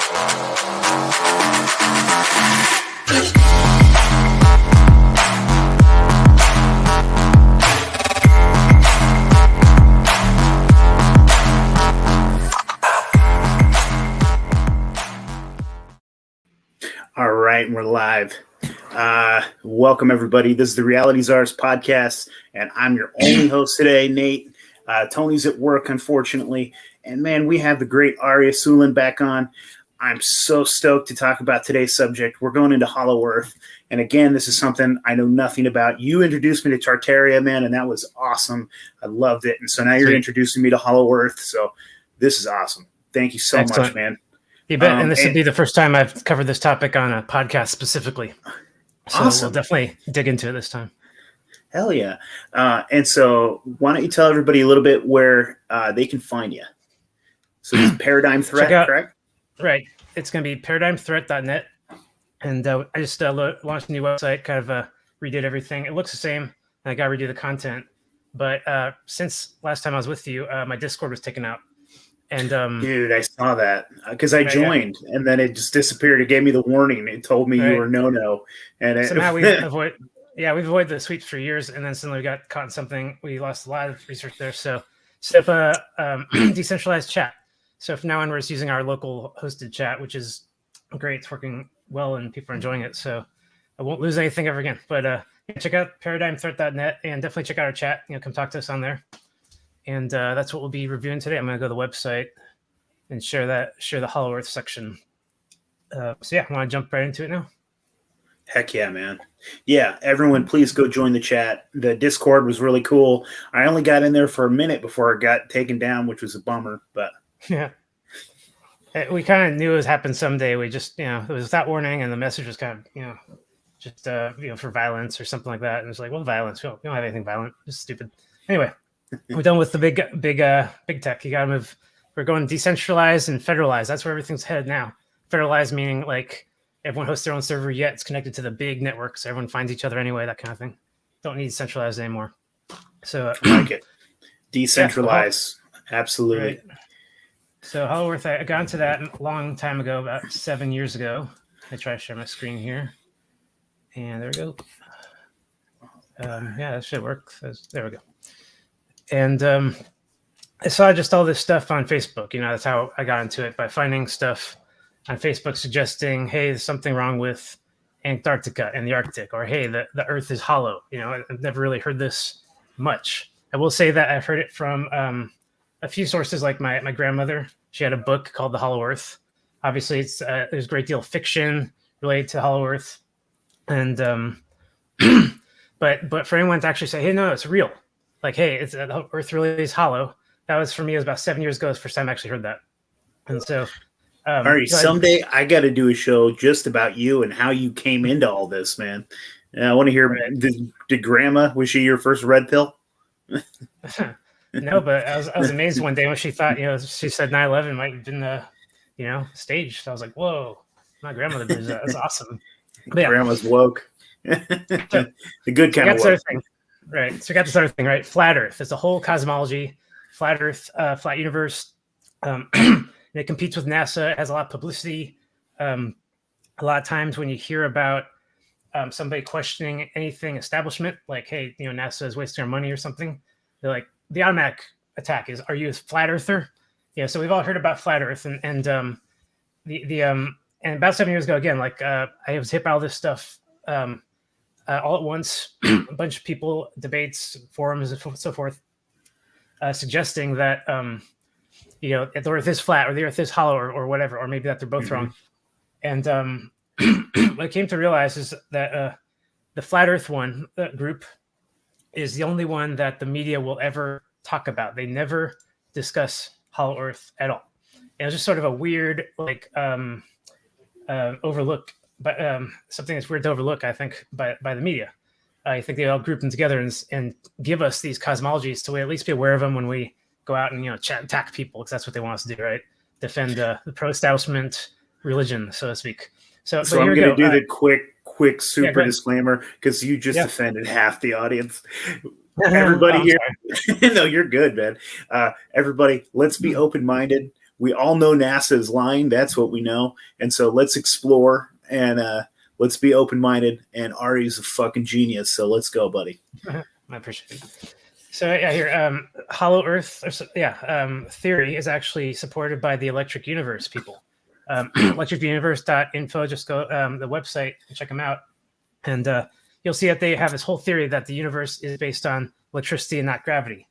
All right, we're live. Welcome, everybody. This is the Reality Czars podcast, and I'm your only host today, Nate. Tony's at work, unfortunately. And, man, we have the great Ari Asulin back on. I'm so stoked to talk about today's subject. We're going into Hollow Earth. And, again, this is something I know nothing about. You introduced me to Tartaria, man, and that was awesome. I loved it. And so now you're introducing me to Hollow Earth. So this is awesome. Thank you so much, man. You bet. And this would be the first time I've covered this topic on a podcast specifically. So awesome. We'll definitely dig into it this time. Hell yeah. And so why don't you tell everybody a little bit where they can find you? So it's Paradigm Threat, correct? Right. It's going to be paradigmthreat.net. And I just launched a new website, kind of redid everything. It looks the same. And I got to redo the content. But since last time I was with you, my Discord was taken out. And dude, I saw that because I joined and then it just disappeared. It gave me the warning. It told me you were no. And somehow we we've avoided the sweeps for years, and then suddenly we got caught in something. We lost a lot of research there. So set up a decentralized chat. So from now on, we're just using our local hosted chat, which is great. It's working well, and people are enjoying it. So I won't lose anything ever again. But check out paradigmthreat.net and definitely check out our chat. Come talk to us on there. And that's what we'll be reviewing today. I'm going to go to the website and share the Hollow Earth section. I want to jump right into it now. Heck yeah, man. Yeah, everyone, please go join the chat. The Discord was really cool. I only got in there for a minute before it got taken down, which was a bummer. But yeah, we kind of knew it was happening someday. We just, it was without warning, and the message was kind of, just for violence or something like that. And it's like, well, violence. We don't have anything violent. Just stupid. Anyway. We're done with the big tech. You got to move. We're going decentralized and federalized. That's where everything's headed now. Federalized meaning like everyone hosts their own server, yet it's connected to the big network, so everyone finds each other anyway. That kind of thing. Don't need centralized anymore. So I like it. Decentralized, absolutely. Right. So Hollow Earth, I got into that a long time ago, about 7 years ago. I try to share my screen here, and there we go. That should work. There we go. And I saw just all this stuff on Facebook. That's how I got into it, by finding stuff on Facebook suggesting, hey, there's something wrong with Antarctica and the Arctic, or hey, the Earth is hollow. I've never really heard this much. I will say that I've heard it from a few sources, like my grandmother. She had a book called The Hollow Earth. Obviously, there's a great deal of fiction related to Hollow Earth. And but for anyone to actually say, hey, no, it's real. Like, hey, the Earth really is hollow. That was, for me, it was about 7 years ago. It was the first time I actually heard that. And so, all right, someday I got to do a show just about you and how you came into all this, man. And I want to hear, did Grandma, was she your first red pill? No, but I was amazed one day when she thought, she said 9/11 might have been, staged. So I was like, whoa, my grandmother did that. That's awesome. But Grandma's woke. The good kind of woke. Right. So we got this other thing, right? Flat Earth. It's a whole cosmology, flat Earth, flat universe. And it competes with NASA. It has a lot of publicity. A lot of times when you hear about somebody questioning anything establishment, like, hey, NASA is wasting our money or something, they're like, the automatic attack is, are you a flat earther? Yeah. So we've all heard about flat Earth, and and about 7 years ago, again, like I was hit by all this stuff. All at once, a bunch of people, debates, forums, and so forth, suggesting that the Earth is flat, or the Earth is hollow, or whatever, or maybe that they're both wrong. And what I came to realize is that the flat Earth group is the only one that the media will ever talk about. They never discuss Hollow Earth at all. And it's just sort of a weird, overlook. But something that's weird to overlook, I think, by the media. I think they all group them together and give us these cosmologies to at least be aware of them when we go out and attack people, because that's what they want us to do, right? Defend the pro-establishment religion, so to speak. So I'm going to do the quick super disclaimer, because you just offended half the audience. Everybody here, no, you're good, man. Everybody, let's be open-minded. we all know NASA is lying. That's what we know. And so let's explore and let's be open-minded. And Ari's a fucking genius. So let's go, buddy. I appreciate it. So yeah, here, Hollow Earth, theory is actually supported by the Electric Universe people. Electricuniverse.info. Just go the website and check them out, and you'll see that they have this whole theory that the universe is based on electricity and not gravity,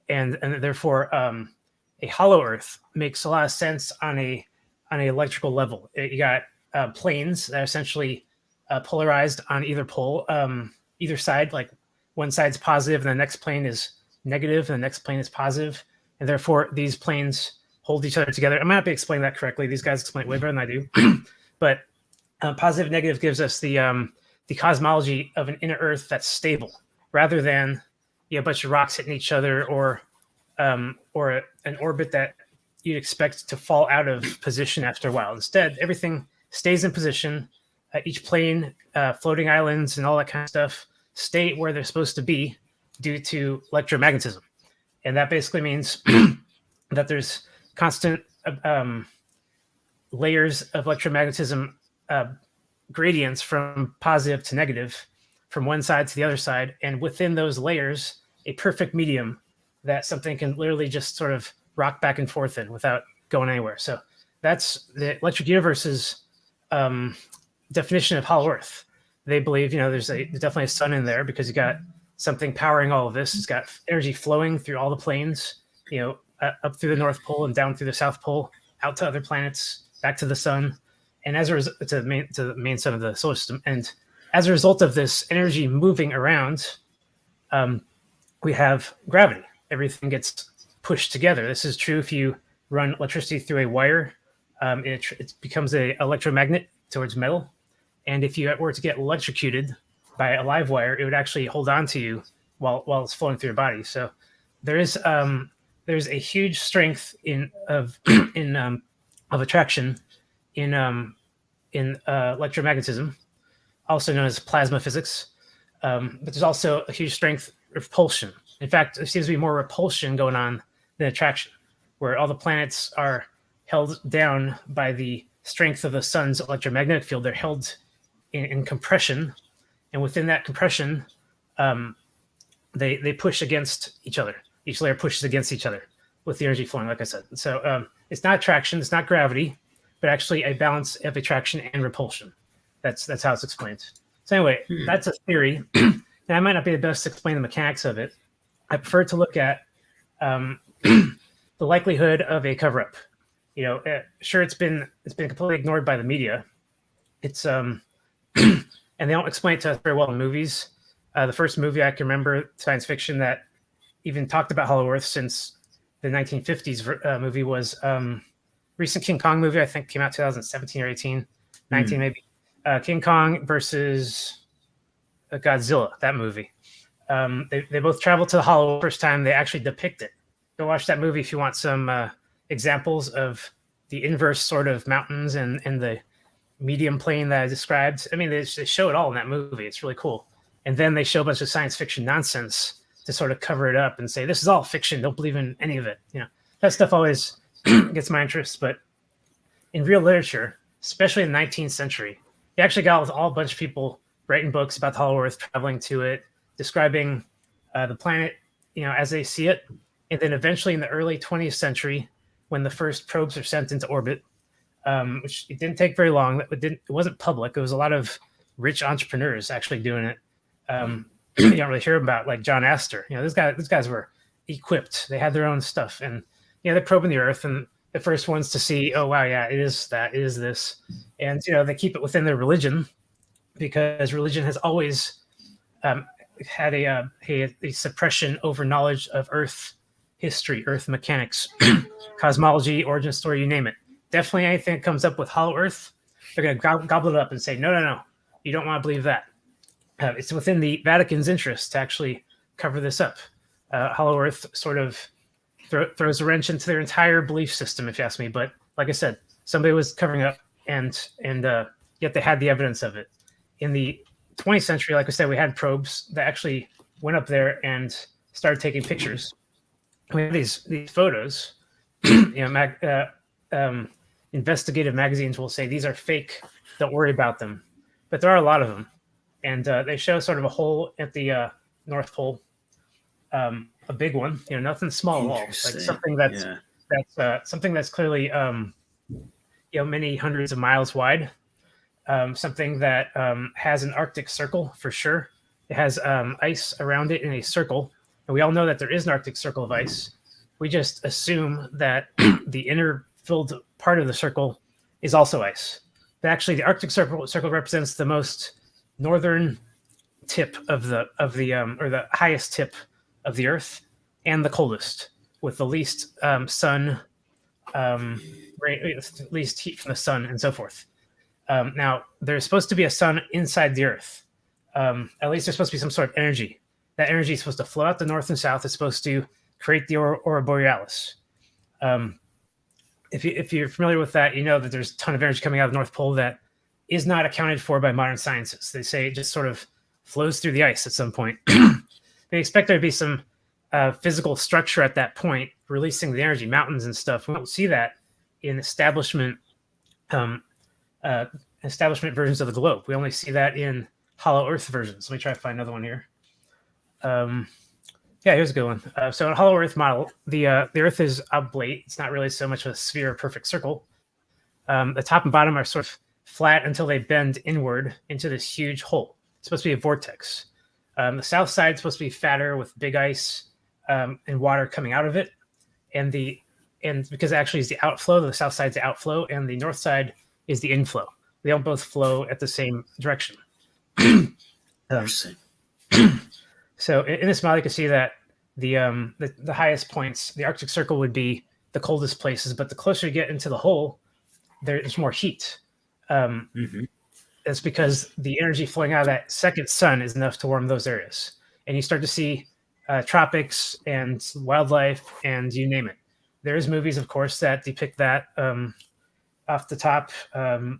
and therefore a hollow Earth makes a lot of sense on an electrical level. You got planes that are essentially polarized on either pole, either side, like. One side's positive and the next plane is negative and the next plane is positive. And therefore, these planes hold each other together. I might not be explaining that correctly. These guys explain it way better than I do. But positive negative gives us the cosmology of an inner Earth that's stable rather than a bunch of rocks hitting each other or an orbit that you'd expect to fall out of position after a while. Instead, everything stays in position. Each plane, floating islands and all that kind of stuff stay where they're supposed to be due to electromagnetism. And that basically means that there's constant layers of electromagnetism gradients from positive to negative from one side to the other side. And within those layers, a perfect medium that something can literally just sort of rock back and forth in without going anywhere. So that's the Electric Universe's definition of Hollow Earth. They believe, there's definitely a sun in there because you got something powering all of this. It's got energy flowing through all the planes, up through the North Pole and down through the South Pole, out to other planets, back to the sun, and as a result, to the main sun of the solar system. And as a result of this energy moving around, we have gravity. Everything gets pushed together. This is true if you run electricity through a wire. It becomes an electromagnet towards metal. And if you were to get electrocuted by a live wire, it would actually hold on to you while it's flowing through your body. So there's a huge strength of attraction in electromagnetism, also known as plasma physics. But there's also a huge strength of repulsion. In fact, there seems to be more repulsion going on than attraction, where all the planets are held down by the strength of the sun's electromagnetic field. They're held in compression, and within that compression, they push against each other. Each layer pushes against each other with the energy flowing, like I said. So it's not attraction, it's not gravity, but actually a balance of attraction and repulsion. That's how it's explained. So anyway, that's a theory, and I might not be the best to explain the mechanics of it. I prefer to look at the likelihood of a cover-up. Sure, it's been completely ignored by the media. It's and they don't explain it to us very well in movies. The first movie I can remember, science fiction, that even talked about Hollow Earth since the 1950s movie was recent King Kong movie. I think came out 2017 or 19 maybe. King Kong versus Godzilla, that movie. They both traveled to the Hollow. First time they actually depict it. Go watch that movie if you want some examples of the inverse sort of mountains and the medium plane that I described. I mean, they show it all in that movie. It's really cool. And then they show a bunch of science fiction nonsense to sort of cover it up and say, this is all fiction. Don't believe in any of it. That stuff always gets my interest. But in real literature, especially in the 19th century, you actually got a bunch of people writing books about the Hollow Earth, traveling to it, describing the planet, as they see it. And then eventually in the early 20th century, when the first probes are sent into orbit, which it didn't take very long. It wasn't public. It was a lot of rich entrepreneurs actually doing it. You don't really hear about like John Astor. These guys were equipped. They had their own stuff, and they're probing the Earth, and the first ones to see, oh wow, yeah, it is that, it is this, and they keep it within their religion because religion has always had a suppression over knowledge of Earth history, Earth mechanics, cosmology, origin story, you name it. Definitely anything that comes up with Hollow Earth, they're going to gobble it up and say, no, you don't want to believe that. It's within the Vatican's interest to actually cover this up. Hollow Earth sort of throws a wrench into their entire belief system, if you ask me. But like I said, somebody was covering up, and yet they had the evidence of it. In the 20th century, like I said, we had probes that actually went up there and started taking pictures. We have these photos, investigative magazines will say these are fake. Don't worry about them, but there are a lot of them, and they show sort of a hole at the North Pole, a big one. Nothing small at all. Like something that's clearly many hundreds of miles wide. Something that has an Arctic Circle for sure. It has ice around it in a circle, and we all know that there is an Arctic Circle of ice. We just assume that the inner filled part of the circle is also ice. But actually, the Arctic Circle represents the most northern tip of the or the highest tip of the Earth, and the coldest, with the least sun, least heat from the sun, and so forth. Now, there's supposed to be a sun inside the Earth. At least there's supposed to be some sort of energy. That energy is supposed to flow out the north and south. It's supposed to create the Aurora Borealis. If you're familiar with that, you know that there's a ton of energy coming out of the North Pole that is not accounted for by modern sciences. They say it just sort of flows through the ice at some point. They expect there to be some physical structure at that point, releasing the energy, mountains and stuff. We don't see that in establishment versions of the globe. We only see that in hollow Earth versions. Let me try to find another one here. Here's a good one. So in a hollow Earth model, the Earth is oblate. It's not really so much a sphere or perfect circle. The top and bottom are sort of flat until they bend inward into this huge hole. It's supposed to be a vortex. The south side is supposed to be fatter with big ice and water coming out of it. And because it actually is the outflow, the south side is the outflow, and the north side is the inflow. They don't both flow at the same direction. So in this model, you can see that the highest points, the Arctic Circle would be the coldest places, but the closer you get into the hole, there's more heat. That's because the energy flowing out of that second sun is enough to warm those areas. And you start to see tropics and wildlife and you name it. There's movies, of course, that depict that off the top. The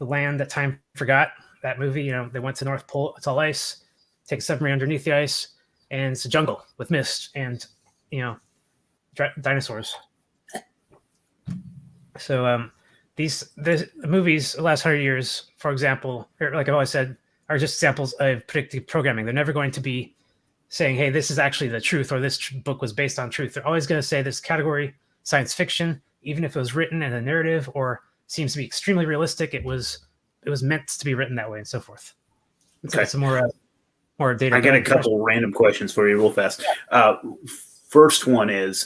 Land That Time Forgot, that movie, they went to North Pole, it's all ice, take a submarine underneath the ice, and it's a jungle with mist and, dinosaurs. So these movies, the last 100 years, for example, like I've always said, are just examples of predictive programming. They're never going to be saying, hey, this is actually the truth, or this book was based on truth. They're always going to say this category, science fiction, even if it was written in a narrative or seems to be extremely realistic, it was meant to be written that way, and so forth. Okay. So some more data. I got a couple random questions for you real fast. First one is,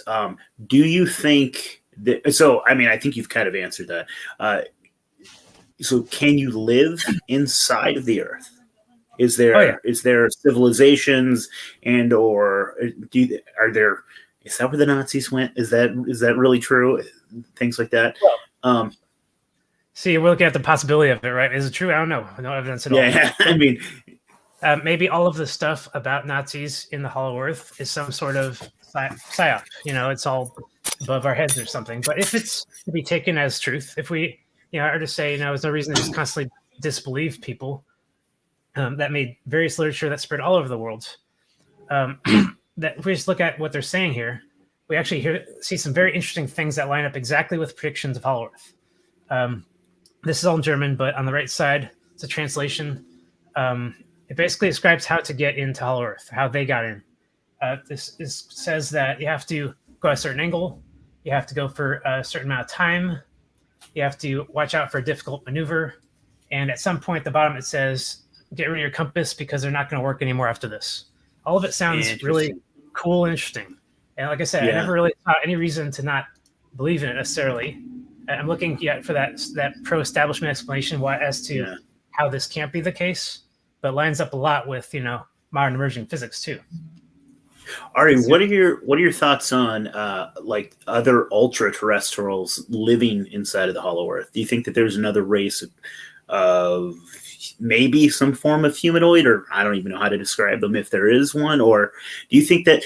do you think that, so, I think you've kind of answered that. So can you live inside of the Earth? Is there civilizations is that where the Nazis went? Is that really true? Things like that. Well, see, we're looking at the possibility of it, right? Is it true? I don't know. No evidence at all. Yeah, maybe all of the stuff about Nazis in the Hollow Earth is some sort of psyop. It's all above our heads or something. But if it's to be taken as truth, if we, are to say, there's no reason to just constantly disbelieve people, that made various literature that spread all over the world. That if we just look at what they're saying here, we actually see some very interesting things that line up exactly with predictions of Hollow Earth. This is all in German, but on the right side, it's a translation. It basically describes how to get into Hollow Earth, how they got in. This says that you have to go at a certain angle, you have to go for a certain amount of time, you have to watch out for a difficult maneuver, and at some point at the bottom it says, get rid of your compass because they're not going to work anymore after this. All of it sounds really cool and interesting. And like I said, I never really saw any reason to not believe in it necessarily. I'm looking yet for that pro-establishment explanation as to how this can't be the case, but lines up a lot with modern emerging physics too. Ari, what are your thoughts on like other ultra-terrestrials living inside of the Hollow Earth? Do you think that there's another race of maybe some form of humanoid, or I don't even know how to describe them if there is one, or do you think that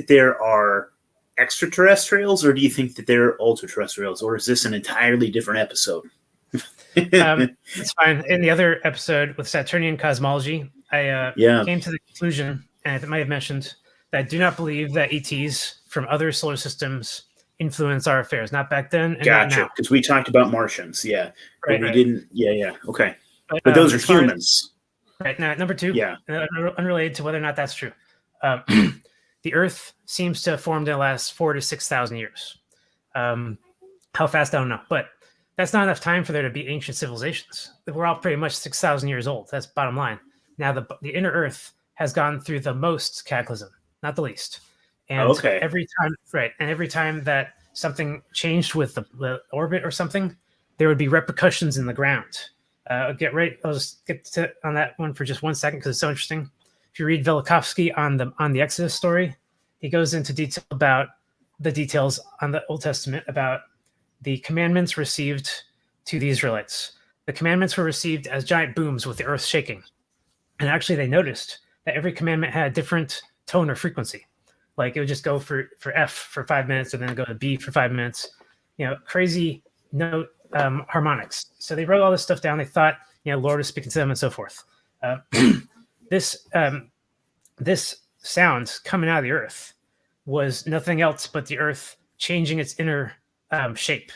there are extraterrestrials, or do you think that they're ultra-terrestrials, or is this an entirely different episode? It's fine. In the other episode with Saturnian cosmology, I came to the conclusion, and I might have mentioned, that I do not believe that ETs from other solar systems influence our affairs, not back then and not Gotcha. now. Because we talked about Martians, yeah, but Right, we right. didn't. Yeah. Okay, But but those are as far as humans. right now, number two, Yeah. unrelated to whether or not that's true, um, the Earth seems to have formed in the last 4,000 to 6,000 years. How fast, I don't know, but that's not enough time for there to be ancient civilizations. We're all pretty much 6,000 years old. That's bottom line. Now, the inner Earth has gone through the most cataclysm, not the least. And Okay. every time that something changed with the orbit or something, there would be repercussions in the ground. I'll just get on that one for just 1 second because it's so interesting. If you read Velikovsky on the Exodus story, he goes into detail about the details on the Old Testament about the commandments received to the Israelites. The commandments were received as giant booms with the earth shaking. And actually, they noticed that every commandment had a different tone or frequency. Like it would just go for F for 5 minutes and then go to B for 5 minutes. Crazy note harmonics. So they wrote all this stuff down. They thought, Lord was speaking to them and so forth. This sound coming out of the earth was nothing else but the earth changing its inner shape.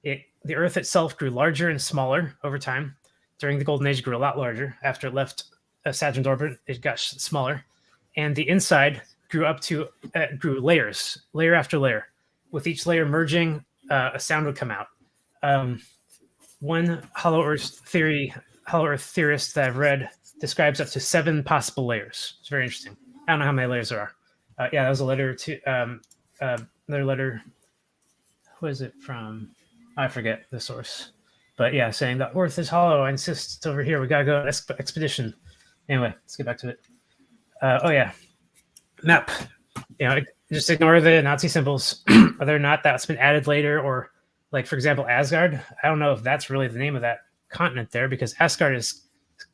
The earth itself grew larger and smaller over time. During the Golden Age, it grew a lot larger. After it left Saturn's orbit, it got smaller. And the inside grew layer after layer. With each layer merging, a sound would come out. One hollow Earth theorist that I've read describes up to 7 possible layers. It's very interesting. I don't know how many layers there are. That was a letter to another letter. Who is it from? I forget the source. But yeah, saying that Earth is hollow. I insist it's over here. We gotta go expedition. Anyway, let's get back to it. Map. Just ignore the Nazi symbols, whether or not that's been added later, or like for example, Asgard. I don't know if that's really the name of that continent there, because Asgard is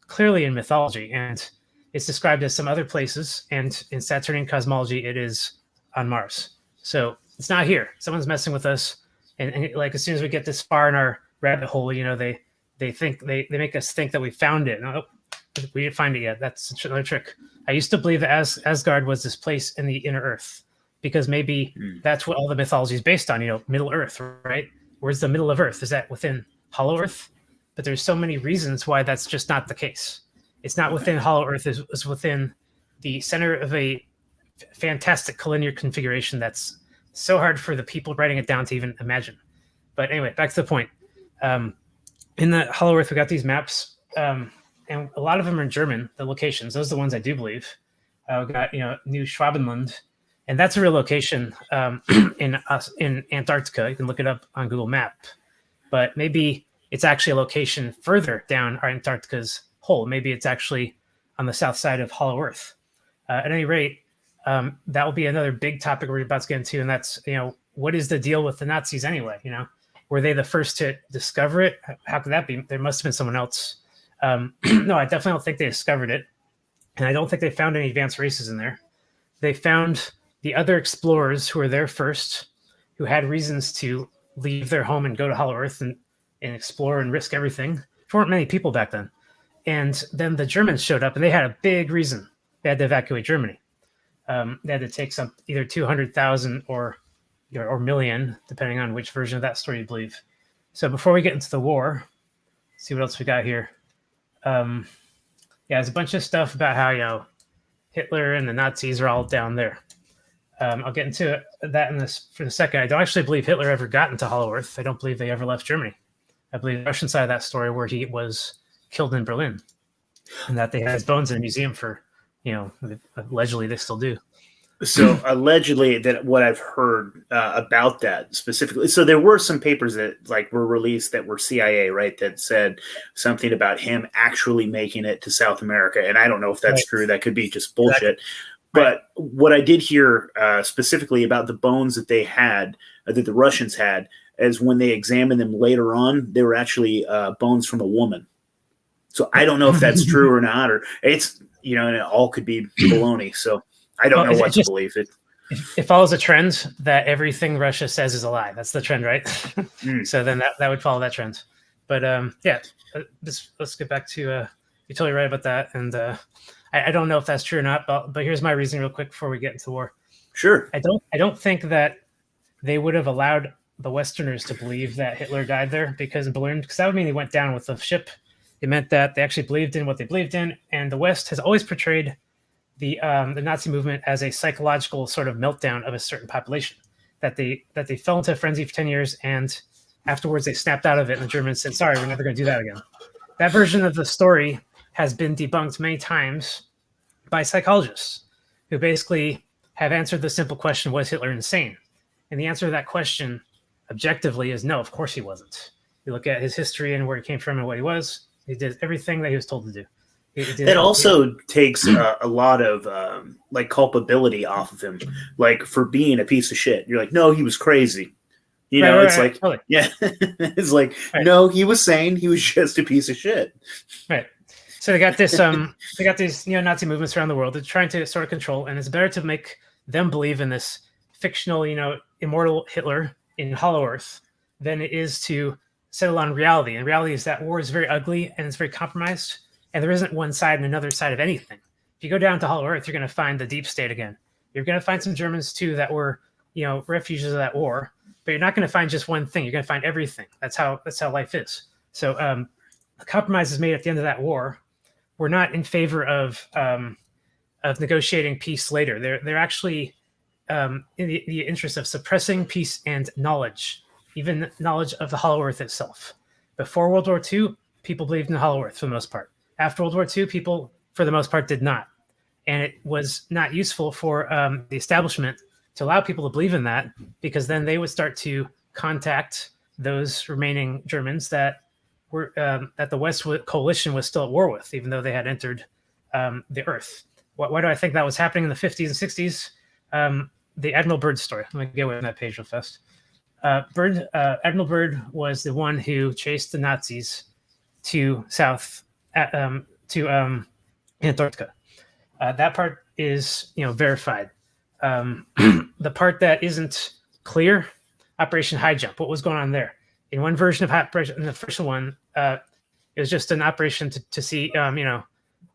clearly in mythology and it's described as some other places, and in Saturnian cosmology, it is on Mars. So it's not here. Someone's messing with us, and like as soon as we get this far in our rabbit hole, they make us think that we found it. No, we didn't find it yet. That's another trick. I used to believe that Asgard was this place in the inner Earth, because maybe that's what all the mythology is based on. Middle Earth, right? Where's the middle of Earth? Is that within Hollow Earth? But there's so many reasons why that's just not the case. It's not within Hollow Earth. It's within the center of a fantastic collinear configuration that's so hard for the people writing it down to even imagine. But anyway, back to the point. In the Hollow Earth, we got these maps, and a lot of them are in German. The locations, those are the ones I do believe. We got New Schwabenland, and that's a real location in Antarctica. You can look it up on Google Map, but maybe it's actually a location further down our Antarctica's hole. Maybe it's actually on the south side of Hollow Earth. At any rate, that will be another big topic we're about to get into, and that's what is the deal with the Nazis anyway? Were they the first to discover it? How could that be? There must have been someone else. No, I definitely don't think they discovered it, and I don't think they found any advanced races in there. They found the other explorers who were there first, who had reasons to leave their home and go to Hollow Earth and explore and risk everything. There weren't many people back then. And then the Germans showed up, and they had a big reason. They had to evacuate Germany. They had to take either 200,000 or million, depending on which version of that story you believe. So before we get into the war, let's see what else we got here. There's a bunch of stuff about how Hitler and the Nazis are all down there. I'll get into that for a second. I don't actually believe Hitler ever got into Hollow Earth. I don't believe they ever left Germany. I believe the Russian side of that story, where he was killed in Berlin, and that they had his bones in a museum for, allegedly they still do. So allegedly, that what I've heard about that specifically. So there were some papers that were released that were CIA, right? That said something about him actually making it to South America, and I don't know if that's true. That could be just bullshit. Exactly. But what I did hear specifically about the bones that they had, that the Russians had, is when they examined them later on, they were actually bones from a woman. So I don't know if that's true or not, or it's and it all could be baloney. So I don't know what to believe. It follows a trend that everything Russia says is a lie. That's the trend, right? So then that would follow that trend. But let's get back to you're totally right about that. And I don't know if that's true or not, but here's my reasoning real quick before we get into the war. Sure. I don't think that they would have allowed the Westerners to believe that Hitler died there because that would mean he went down with the ship. It meant that they actually believed in what they believed in, and the West has always portrayed the Nazi movement as a psychological sort of meltdown of a certain population, that they fell into a frenzy for 10 years, and afterwards they snapped out of it, and the Germans said, sorry, we're never going to do that again. That version of the story has been debunked many times by psychologists who basically have answered the simple question, was Hitler insane? And the answer to that question objectively is no, of course he wasn't. You look at his history and where he came from and what he was, he did everything that he was told to do. That also takes a lot of like culpability off of him, like for being a piece of shit. You're like, no, he was crazy. You know, it's like, totally. Yeah, it's like, no, he was sane. He was just a piece of shit. Right. So they got this. They got these Nazi movements around the world. They're trying to sort of control, and it's better to make them believe in this fictional, immortal Hitler in Hollow Earth than it is to settle on reality. And reality is that war is very ugly and it's very compromised, and there isn't one side and another side of anything. If you go down to Hollow Earth, you're going to find the deep state again. You're going to find some Germans too that were, refugees of that war. But you're not going to find just one thing. You're going to find everything. That's how life is. So the compromise is made at the end of that war. We're not in favor of negotiating peace later. They're actually in the interest of suppressing peace and knowledge, even knowledge of the Hollow Earth itself. Before World War II, people believed in the Hollow Earth for the most part. After World War II, people for the most part did not, and it was not useful for the establishment to allow people to believe in that, because then they would start to contact those remaining Germans that were that the West coalition was still at war with, even though they had entered the Earth. Why do I think that was happening in the 50s and 60s? The Admiral Byrd story. Let me get away from that page real fast. Admiral Byrd was the one who chased the Nazis to Antarctica. That part is verified. The part that isn't clear, Operation High Jump. What was going on there? In one version of Operation, in the first one, it was just an operation to see,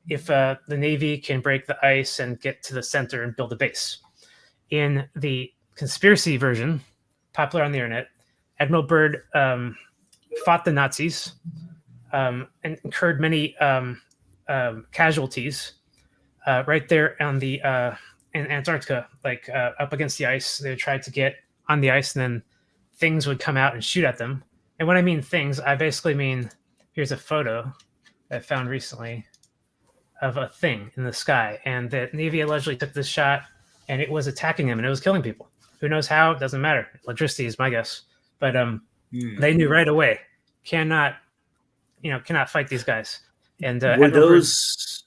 if the Navy can break the ice and get to the center and build a base. In the conspiracy version, popular on the internet, Admiral Byrd fought the Nazis and incurred many casualties right there on the in Antarctica, up against the ice. They tried to get on the ice, and then things would come out and shoot at them. And when I mean things, I basically mean, here's a photo I found recently of a thing in the sky, and the Navy allegedly took this shot, and it was attacking them, and it was killing people. Who knows how? It doesn't matter. Electricity is my guess, but they knew right away, cannot fight these guys. And were those?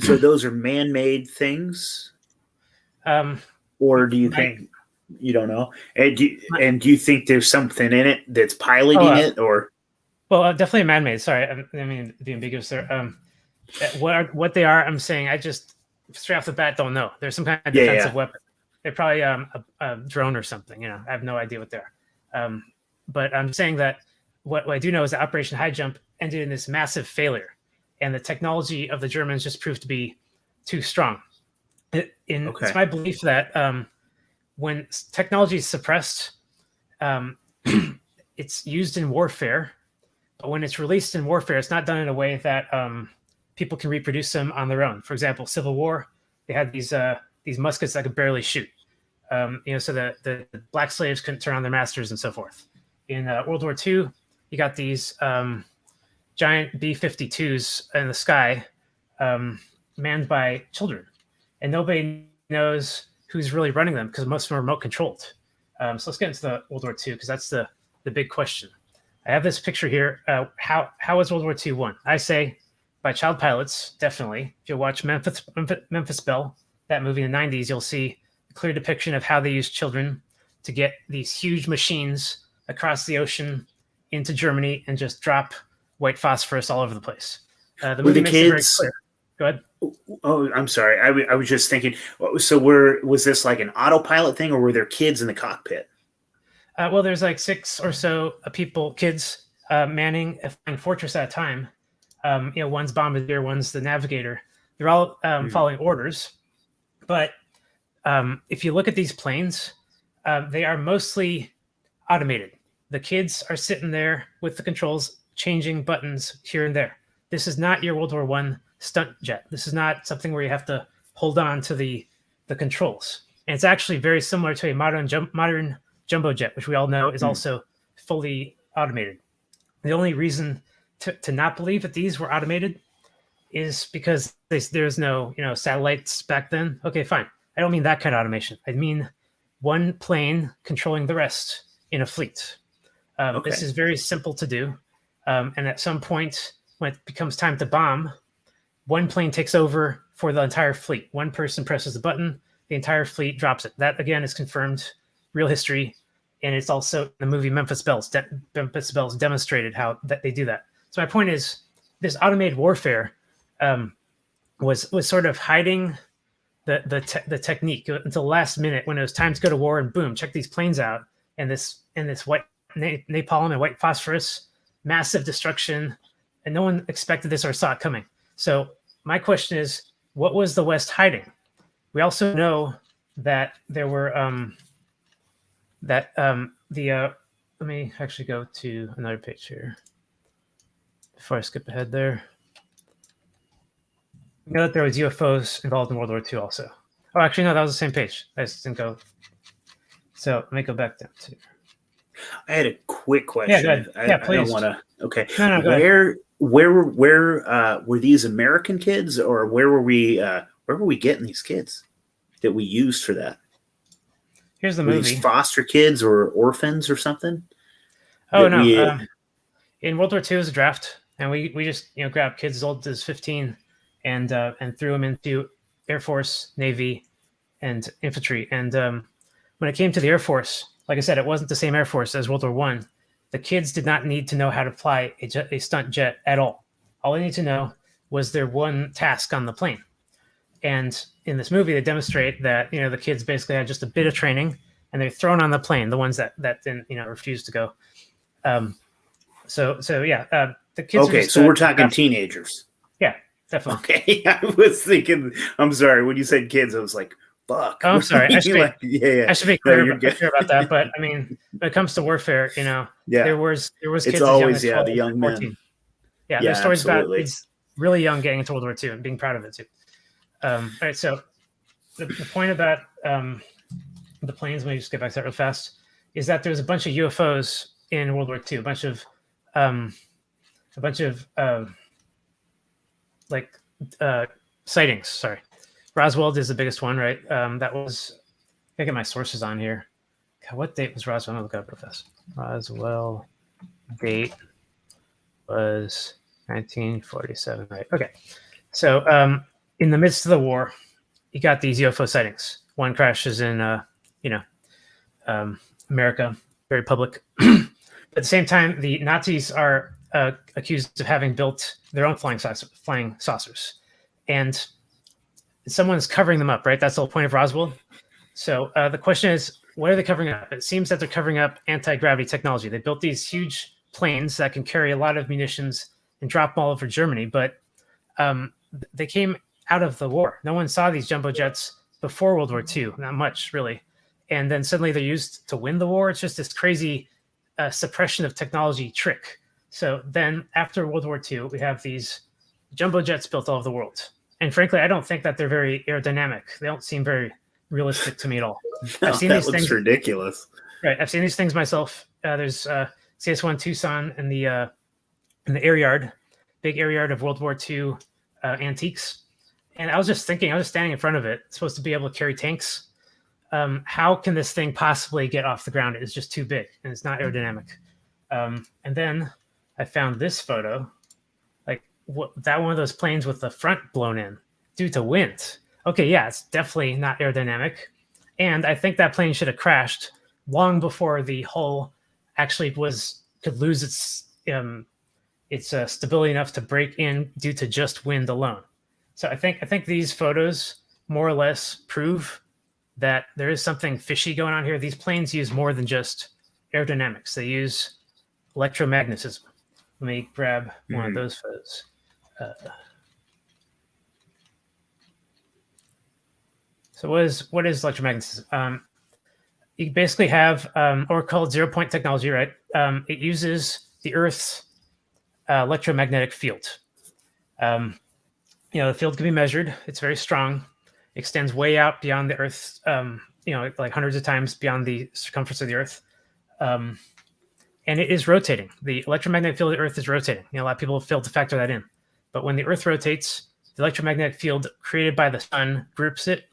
So those are man-made things? Or do you think you don't know? And do you think there's something in it that's piloting it, or? Well, definitely man-made. Sorry, I mean be ambiguous there. What they are, I'm saying, I just straight off the bat don't know. There's some kind of defensive weapon. They're probably a drone or something. I have no idea what they are. But I'm saying that what I do know is that Operation High Jump ended in this massive failure, and the technology of the Germans just proved to be too strong. It's my belief that when technology is suppressed, it's used in warfare, but when it's released in warfare, it's not done in a way that people can reproduce them on their own. For example, Civil War, they had these muskets that could barely shoot. So the black slaves couldn't turn on their masters and so forth. In World War II, you got these giant B-52s in the sky, manned by children, and nobody knows who's really running them because most of them are remote controlled. So let's get into the World War II, because that's the big question. I have this picture here. How was World War II won? I say by child pilots, definitely. If you watch Memphis Belle, that movie in the 90s, you'll see a clear depiction of how they used children to get these huge machines across the ocean into Germany and just drop white phosphorus all over the place. The movie makes it very clear. Go ahead. Oh, I'm sorry. I was just thinking. So, was this like an autopilot thing, or were there kids in the cockpit? Well, there's like 6 or so kids manning a flying fortress at a time. One's bombardier, one's the navigator. They're all following orders. But if you look at these planes, they are mostly automated. The kids are sitting there with the controls, changing buttons here and there. This is not your World War One stunt jet. This is not something where you have to hold on to the controls. And it's actually very similar to a modern jumbo jet, which we all know is also fully automated. The only reason to not believe that these were automated is because there's no satellites back then. Okay, fine. I don't mean that kind of automation. I mean one plane controlling the rest in a fleet. This is very simple to do. And at some point, when it becomes time to bomb, one plane takes over for the entire fleet. One person presses the button, the entire fleet drops it. That, again, is confirmed real history. And it's also in the movie Memphis Bells. Memphis Bells demonstrated how that they do that. So my point is, this automated warfare was sort of hiding the technique until the last minute when it was time to go to war, and boom, check these planes out, and this white napalm and white phosphorus, massive destruction, and no one expected this or saw it coming. So my question is, what was the West hiding? We also know that there were let me actually go to another page here before I skip ahead there. We know that there was UFOs involved in World War II also. Oh, actually, no, that was the same page. I just didn't go. So let me go back down to. I had a quick question. Yeah, please. I don't want to. Okay. No, Where were these American kids, or where were we getting these kids that we used for that? Here's the were movie. These foster kids or orphans or something? Oh no. In World War II, it was a draft, and we just grabbed kids as old as 15 and threw them into Air Force, Navy, and infantry. And when it came to the Air Force, like I said, it wasn't the same Air Force as World War One. The kids did not need to know how to fly a stunt jet at all. All they need to know was their one task on the plane. And in this movie, they demonstrate that the kids basically had just a bit of training, and they're thrown on the plane. The ones that didn't refused to go. So the kids. Okay, so we're talking teenagers. Yeah, definitely. Okay, I was thinking. I'm sorry when you said kids, I was like, "Fuck." Oh, I'm sorry. I should be clear, clear about that. But I mean, when it comes to warfare, there was kids. It's always as young as 12, the young 14. men. Yeah, there's stories about kids really young getting into World War II and being proud of it too. All right, so the point about the planes, let me just get back to that real fast, is that there's a bunch of UFOs in World War II, a bunch of sightings. Sorry, Roswell is the biggest one, right? That was. I get my sources on here. God, what date was Roswell? I'm gonna look it up real fast. Roswell date was 1947, right? Okay, so in the midst of the war, you got these UFO sightings. One crashes in, America, very public. At the same time, the Nazis are accused of having built their own flying saucers, and someone's covering them up, right? That's the whole point of Roswell. So the question is, what are they covering up? It seems that they're covering up anti-gravity technology. They built these huge planes that can carry a lot of munitions and drop them all over Germany, but they came out of the war. No one saw these jumbo jets before World War II, not much really. And then suddenly they're used to win the war. It's just this crazy suppression of technology trick. So then after World War II, we have these jumbo jets built all over the world. And frankly, I don't think that they're very aerodynamic. They don't seem very realistic to me at all. I've seen these things. Ridiculous. Right. I've seen these things myself. There's CS1 Tucson in the air yard, big air yard of World War II antiques. And I was just thinking, I was standing in front of it. It's supposed to be able to carry tanks. How can this thing possibly get off the ground? It's just too big and it's not aerodynamic. And then I found this photo, that one of those planes with the front blown in due to wind. Okay, yeah, it's definitely not aerodynamic. And I think that plane should have crashed long before the hull actually could lose its stability enough to break in due to just wind alone. So I think these photos more or less prove that there is something fishy going on here. These planes use more than just aerodynamics. They use electromagnetism. Let me grab one of those photos. So what is electromagnetism? you basically have or called 0-point technology, right? It uses the Earth's electromagnetic field. The field can be measured. It's very strong. Extends way out beyond the Earth's, like hundreds of times beyond the circumference of the Earth. And it is rotating. The electromagnetic field of the Earth is rotating. A lot of people fail to factor that in. But when the Earth rotates, the electromagnetic field created by the sun groups it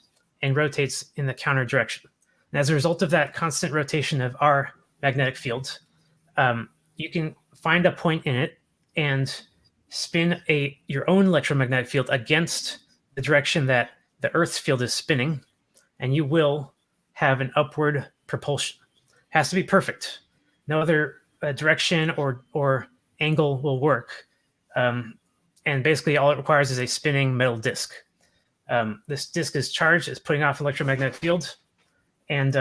and rotates in the counter direction. And as a result of that constant rotation of our magnetic field, you can find a point in it and spin your own electromagnetic field against the direction that the Earth's field is spinning, and you will have an upward propulsion. It has to be perfect. No other direction or angle will work. And basically all it requires is a spinning metal disc. This disc is charged, it's putting off electromagnetic field. And,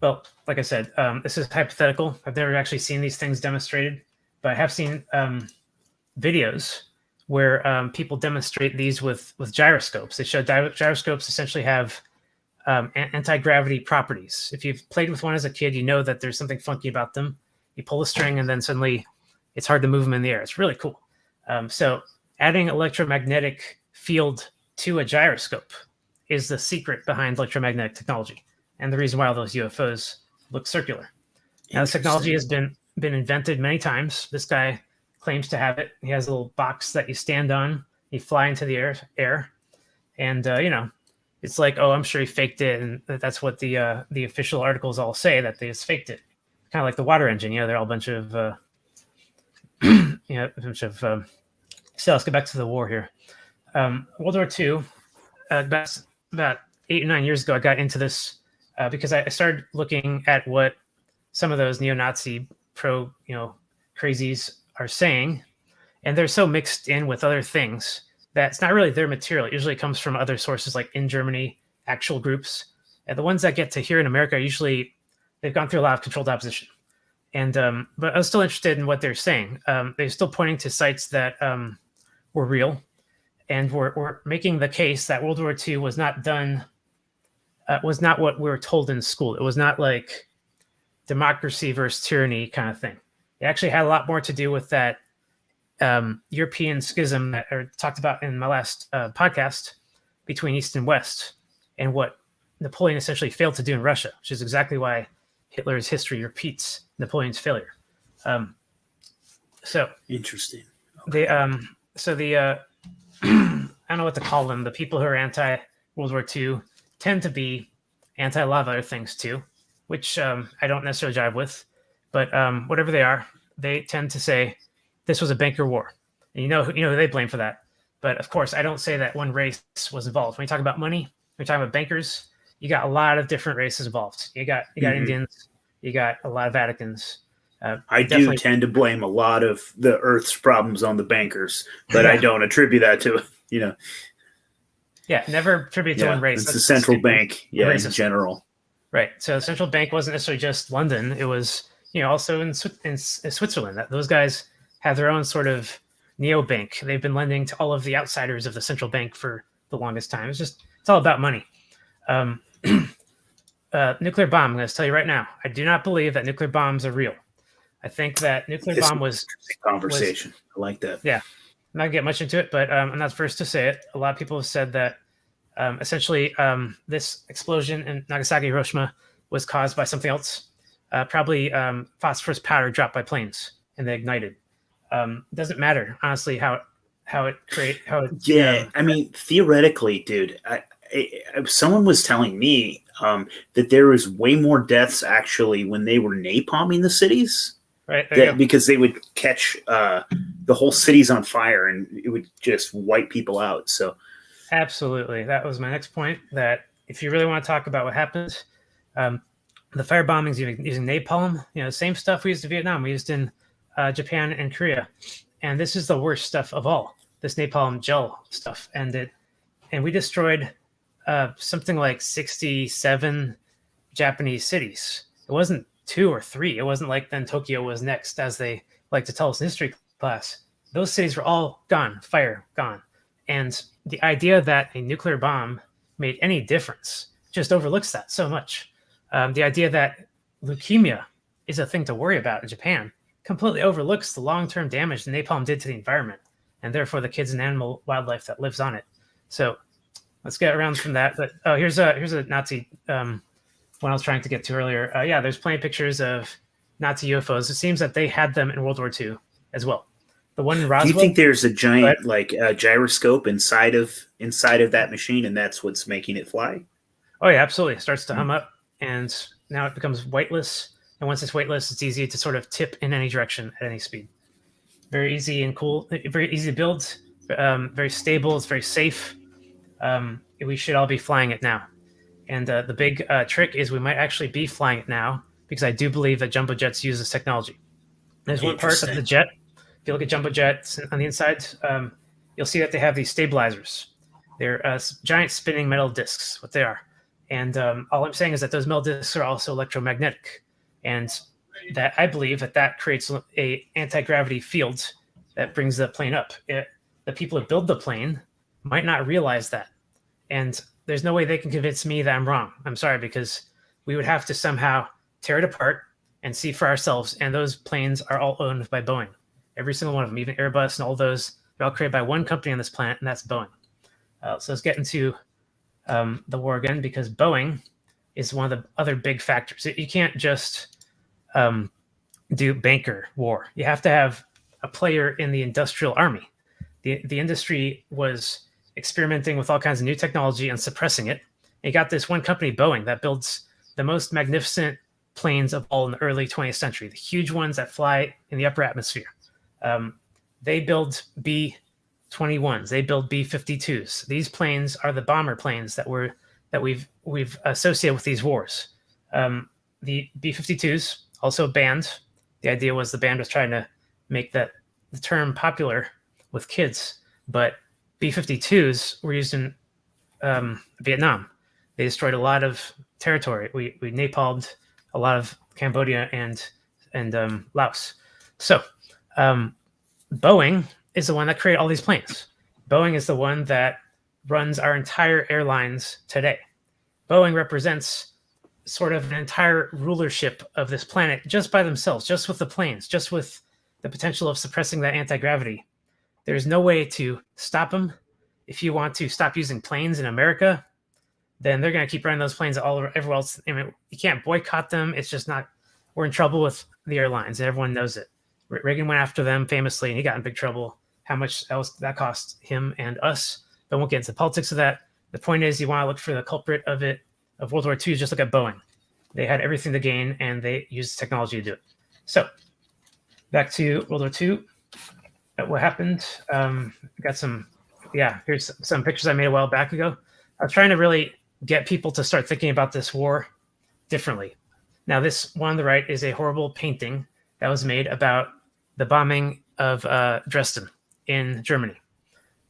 well, like I said, this is hypothetical. I've never actually seen these things demonstrated, but I have seen videos where people demonstrate these with gyroscopes. They show gyroscopes essentially have anti-gravity properties. If you've played with one as a kid, you know that there's something funky about them. You pull a string and then suddenly it's hard to move them in the air. It's really cool. So adding electromagnetic field to a gyroscope is the secret behind electromagnetic technology and the reason why all those UFOs look circular. Now, this technology has been invented many times. This guy claims to have it. He has a little box that you stand on. You fly into the air. And, it's like, oh, I'm sure he faked it. And that's what the official articles all say, that they just faked it. Kind of like the water engine. They're all a bunch of, so let's get back to the war here. World War II, about 8 or 9 years ago, I got into this because I started looking at what some of those neo-Nazi crazies are saying, and they're so mixed in with other things that it's not really their material. It usually comes from other sources, like in Germany, actual groups. And the ones that get to here in America, usually they've gone through a lot of controlled opposition. And but I was still interested in what they're saying. They're still pointing to sites that were real, and were making the case that World War II was not done, was not what we were told in school. It was not like democracy versus tyranny kind of thing. It actually had a lot more to do with that European schism that I talked about in my last podcast between East and West, and what Napoleon essentially failed to do in Russia, which is exactly why Hitler's history repeats Napoleon's failure. So interesting. Okay. I don't know what to call them. The people who are anti-World War II tend to be anti a lot of other things too, which I don't necessarily jive with. But whatever they are, they tend to say this was a banker war. And you know who they blame for that. But of course, I don't say that one race was involved. When you talk about money, when you talk about bankers, you got a lot of different races involved. You got Indians, you got a lot of Vaticans. I do tend to blame a lot of the Earth's problems on the bankers, but I don't attribute that to, Yeah, never attribute to one race. It's the central bank, in general. Right. So the central bank wasn't necessarily just London. It was, also in Switzerland. Those guys have their own sort of neo-bank. They've been lending to all of the outsiders of the central bank for the longest time. It's all about money. Nuclear bomb, I'm going to tell you right now, I do not believe that nuclear bombs are real. I think that nuclear bomb was conversation. I like that. Yeah. I'm not going to get much into it, but I'm not the first to say it. A lot of people have said that essentially this explosion in Nagasaki, Hiroshima was caused by something else, probably phosphorus powder dropped by planes, and they ignited. It doesn't matter, honestly, how it create how it. Yeah, I mean, theoretically, dude, someone was telling me that there was way more deaths actually when they were napalming the cities. Right, because they would catch the whole cities on fire and it would just wipe people out. So, absolutely, that was my next point. That if you really want to talk about what happened, the fire bombings using napalm, same stuff we used in Vietnam, we used in Japan and Korea, and this is the worst stuff of all. This napalm gel stuff, and we destroyed something like 67 Japanese cities. It wasn't 2 or 3. It wasn't like then Tokyo was next, as they like to tell us in history class. Those cities were all gone, fire gone. And the idea that a nuclear bomb made any difference just overlooks that so much. The idea that leukemia is a thing to worry about in Japan completely overlooks the long-term damage the napalm did to the environment, and therefore the kids and animal wildlife that lives on it. So let's get around from that. But here's a Nazi one I was trying to get to earlier. There's plenty of pictures of Nazi UFOs. It seems that they had them in World War II as well. The one in Roswell. Do you think there's a giant gyroscope inside of that machine, and that's what's making it fly? Oh yeah, absolutely. It starts to hum up, and now it becomes weightless. And once it's weightless, it's easy to sort of tip in any direction at any speed. Very easy and cool. Very easy to build. Very stable. It's very safe. We should all be flying it now. And the big trick is we might actually be flying it now, because I do believe that jumbo jets use this technology. There's one part of the jet. If you look at jumbo jets on the inside, you'll see that they have these stabilizers. They're giant spinning metal discs, what they are. And all I'm saying is that those metal discs are also electromagnetic. And that I believe that creates a anti-gravity field that brings the plane up. The people who build the plane might not realize that. And there's no way they can convince me that I'm wrong. I'm sorry, because we would have to somehow tear it apart and see for ourselves. And those planes are all owned by Boeing. Every single one of them, even Airbus and all those, they're all created by one company on this planet, and that's Boeing. So let's get into the war again, because Boeing is one of the other big factors. You can't just do banker war. You have to have a player in the industrial army. The industry was experimenting with all kinds of new technology and suppressing it. And you got this one company, Boeing, that builds the most magnificent planes of all in the early 20th century, the huge ones that fly in the upper atmosphere. They build B-21s. They build B-52s. These planes are the bomber planes that we've associated with these wars. The B-52s also banned. The idea was the band was trying to make the term popular with kids, but B-52s were used in Vietnam. They destroyed a lot of territory. We napalmed a lot of Cambodia and Laos. So Boeing is the one that created all these planes. Boeing is the one that runs our entire airlines today. Boeing represents sort of an entire rulership of this planet just by themselves, just with the planes, just with the potential of suppressing that anti-gravity. There's no way to stop them. If you want to stop using planes in America, then they're going to keep running those planes all over everywhere else. I mean, you can't boycott them. It's just not, we're in trouble with the airlines, and everyone knows it. Reagan went after them famously, and he got in big trouble. How much that cost him and us, but we won't get into the politics of that. The point is, you want to look for the culprit of World War II, just look at Boeing. They had everything to gain, and they used technology to do it. So back to World War II. What happened? Got some, here's some pictures I made a while back ago. I was trying to really get people to start thinking about this war differently. Now, this one on the right is a horrible painting that was made about the bombing of Dresden in Germany.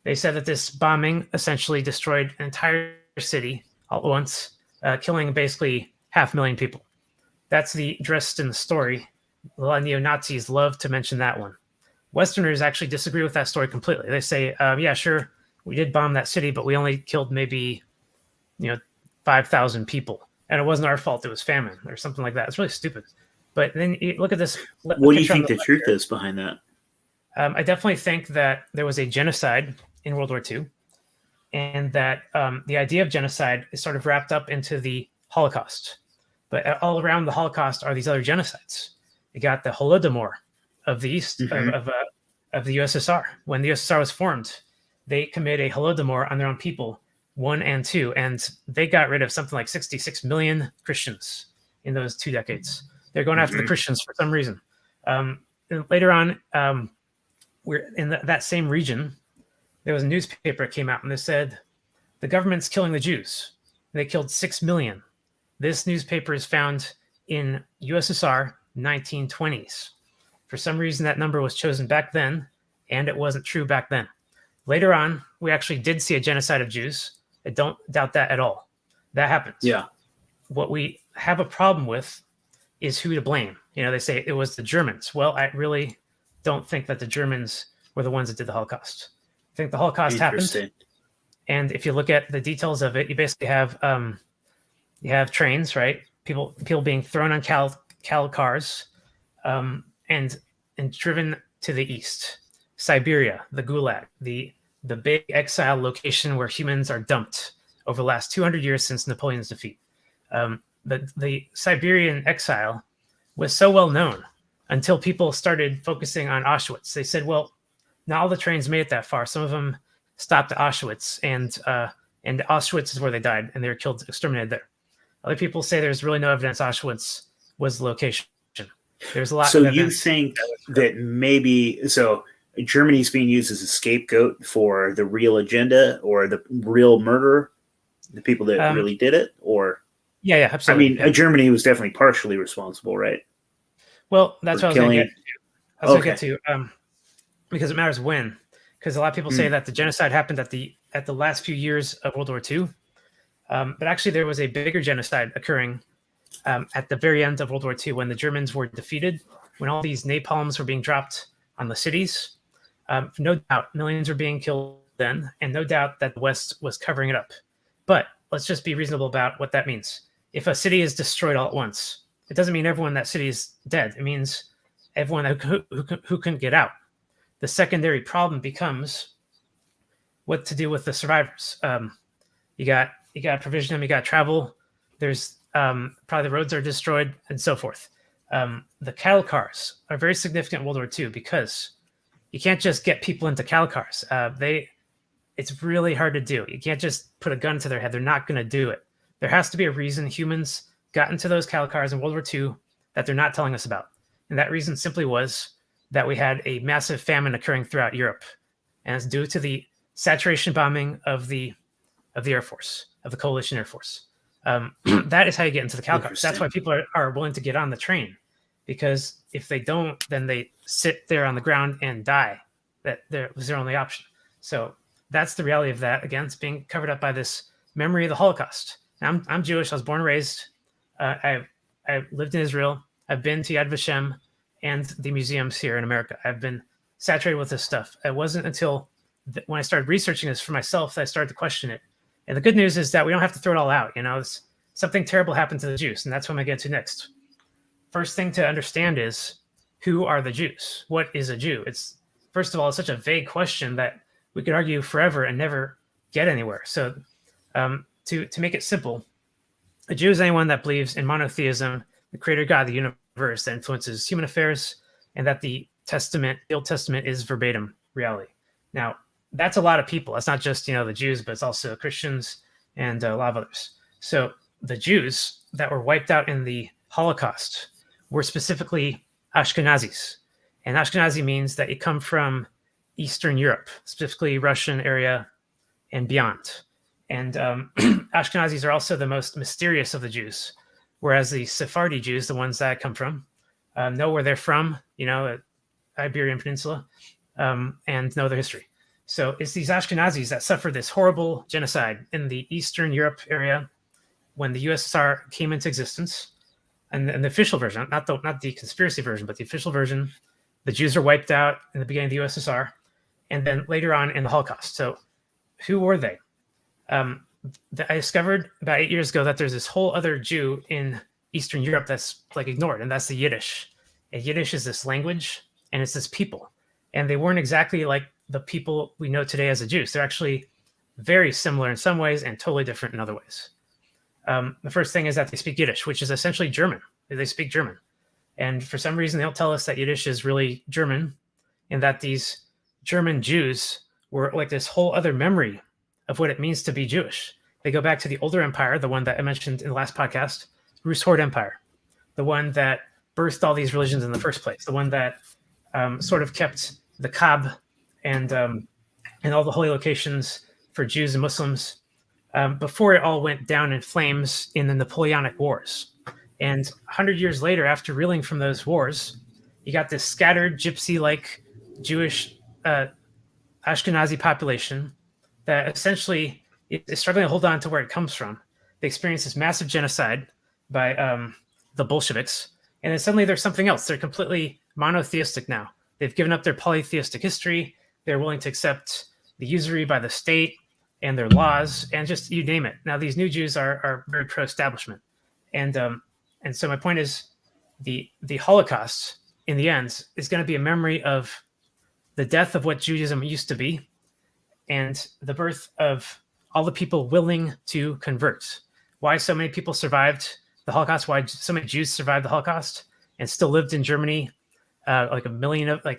They said that this bombing essentially destroyed an entire city all at once, killing basically 500,000 people. That's the Dresden story. A lot of neo-Nazis love to mention that one. Westerners actually disagree with that story completely. They say, yeah, sure, we did bomb that city, but we only killed maybe 5,000 people. And it wasn't our fault. It was famine or something like that. It's really stupid. But then you look at this. What do you think the truth is behind that? I definitely think that there was a genocide in World War II, and that the idea of genocide is sort of wrapped up into the Holocaust. But all around the Holocaust are these other genocides. You got the Holodomor of the East of the USSR. When the USSR was formed, they committed a Holodomor on their own people, 1 and 2, and they got rid of something like 66 million Christians in those 2 decades. They're going after the Christians for some reason. Later on, we're in that same region. There was a newspaper that came out, and they said, the government's killing the Jews. They killed 6 million. This newspaper is found in USSR 1920s. For some reason, that number was chosen back then, and it wasn't true back then. Later on, we actually did see a genocide of Jews. I don't doubt that at all. That happened. Yeah. What we have a problem with is who to blame. They say it was the Germans. Well, I really don't think that the Germans were the ones that did the Holocaust. I think the Holocaust happened. And if you look at the details of it, you basically have You have trains, right? People being thrown on cattle cars, and driven to the east, Siberia, the Gulag, the big exile location where humans are dumped over the last 200 years since Napoleon's defeat. The Siberian exile was so well known until people started focusing on Auschwitz. They said, well, not all the trains made it that far. Some of them stopped at Auschwitz, and Auschwitz is where they died, and they were killed, exterminated there. Other people say there's really no evidence Auschwitz was the location. There's a lot. So you think that maybe Germany's being used as a scapegoat for the real agenda or the real murder, the people that really did it, or yeah, absolutely. I mean, Germany was definitely partially responsible, right? Well, that's what I was going to get to. I was going to get to because it matters when. Because a lot of people say that the genocide happened at the last few years of World War II, but actually there was a bigger genocide occurring at the very end of World War II when the Germans were defeated, when all these napalms were being dropped on the cities. No doubt, millions were being killed then, and no doubt that the West was covering it up. But let's just be reasonable about what that means. If a city is destroyed all at once, it doesn't mean everyone in that city is dead. It means everyone who couldn't get out. The secondary problem becomes what to do with the survivors. You got provision them, you got travel. There's probably the roads are destroyed and so forth. The cattle cars are very significant in World War II because you can't just get people into cattle cars. It's really hard to do. You can't just put a gun to their head. They're not going to do it. There has to be a reason humans got into those cattle cars in World War II that they're not telling us about. And that reason simply was that we had a massive famine occurring throughout Europe. And it's due to the saturation bombing of the Air Force, of the coalition Air Force. That is how you get into the cattle cars. That's why people are willing to get on the train. Because if they don't, then they sit there on the ground and die. That was their only option. So that's the reality of that. Again, it's being covered up by this memory of the Holocaust. Now, I'm Jewish. I was born and raised. I lived in Israel. I've been to Yad Vashem and the museums here in America. I've been saturated with this stuff. It wasn't until when I started researching this for myself that I started to question it. And the good news is that we don't have to throw it all out. Something terrible happened to the Jews, and that's what I'm going to get to next. First thing to understand is, who are the Jews? What is a Jew? First of all, it's such a vague question that we could argue forever and never get anywhere. So to make it simple, a Jew is anyone that believes in monotheism, the creator God of the universe that influences human affairs, and that the Old Testament is verbatim reality. Now, that's a lot of people. That's not just, the Jews, but it's also Christians and a lot of others. So the Jews that were wiped out in the Holocaust were specifically Ashkenazis. And Ashkenazi means that you come from Eastern Europe, specifically Russian area and beyond. And Ashkenazis are also the most mysterious of the Jews, whereas the Sephardi Jews, the ones that I come from, know where they're from, Iberian Peninsula, and know their history. So it's these Ashkenazis that suffered this horrible genocide in the Eastern Europe area when the USSR came into existence. And the official version, not the conspiracy version, but the official version, the Jews are wiped out in the beginning of the USSR, and then later on in the Holocaust. So who were they? I discovered about 8 years ago that there's this whole other Jew in Eastern Europe that's ignored, and that's the Yiddish. And Yiddish is this language, and it's this people. And they weren't exactly like the people we know today as the Jews. They're actually very similar in some ways and totally different in other ways. The first thing is that they speak Yiddish, which is essentially German. They speak German. And for some reason, they don't tell us that Yiddish is really German and that these German Jews were like this whole other memory of what it means to be Jewish. They go back to the older empire, the one that I mentioned in the last podcast, Rus Horde Empire, the one that birthed all these religions in the first place, the one that sort of kept the Kaaba and all the holy locations for Jews and Muslims before it all went down in flames in the Napoleonic Wars. And 100 years later, after reeling from those wars, you got this scattered gypsy-like Jewish Ashkenazi population that essentially is struggling to hold on to where it comes from. They experienced this massive genocide by the Bolsheviks, and then suddenly there's something else. They're completely monotheistic now. They've given up their polytheistic history. They're willing to accept the usury by the state. and their laws, and just you name it. Now these new Jews are very pro-establishment, and so my point is, the Holocaust in the end is going to be a memory of the death of what Judaism used to be, and the birth of all the people willing to convert. Why so many people survived the Holocaust? Why so many Jews survived the Holocaust and still lived in Germany? Like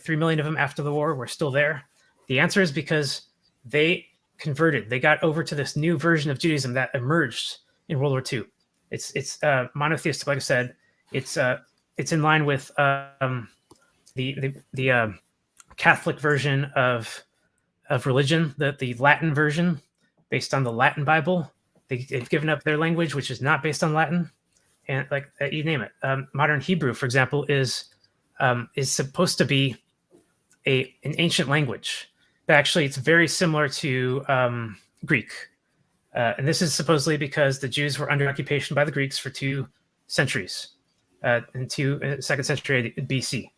3 million of them after the war were still there. The answer is because they converted. They got over to this new version of Judaism that emerged in World War II. It's monotheistic, like I said. It's in line with the Catholic version of religion, the Latin version, based on the Latin Bible. They've given up their language, which is not based on Latin, and you name it. Modern Hebrew, for example, is supposed to be an ancient language, but actually it's very similar to Greek. And this is supposedly because the Jews were under occupation by the Greeks for 2 centuries, into 2nd century BC.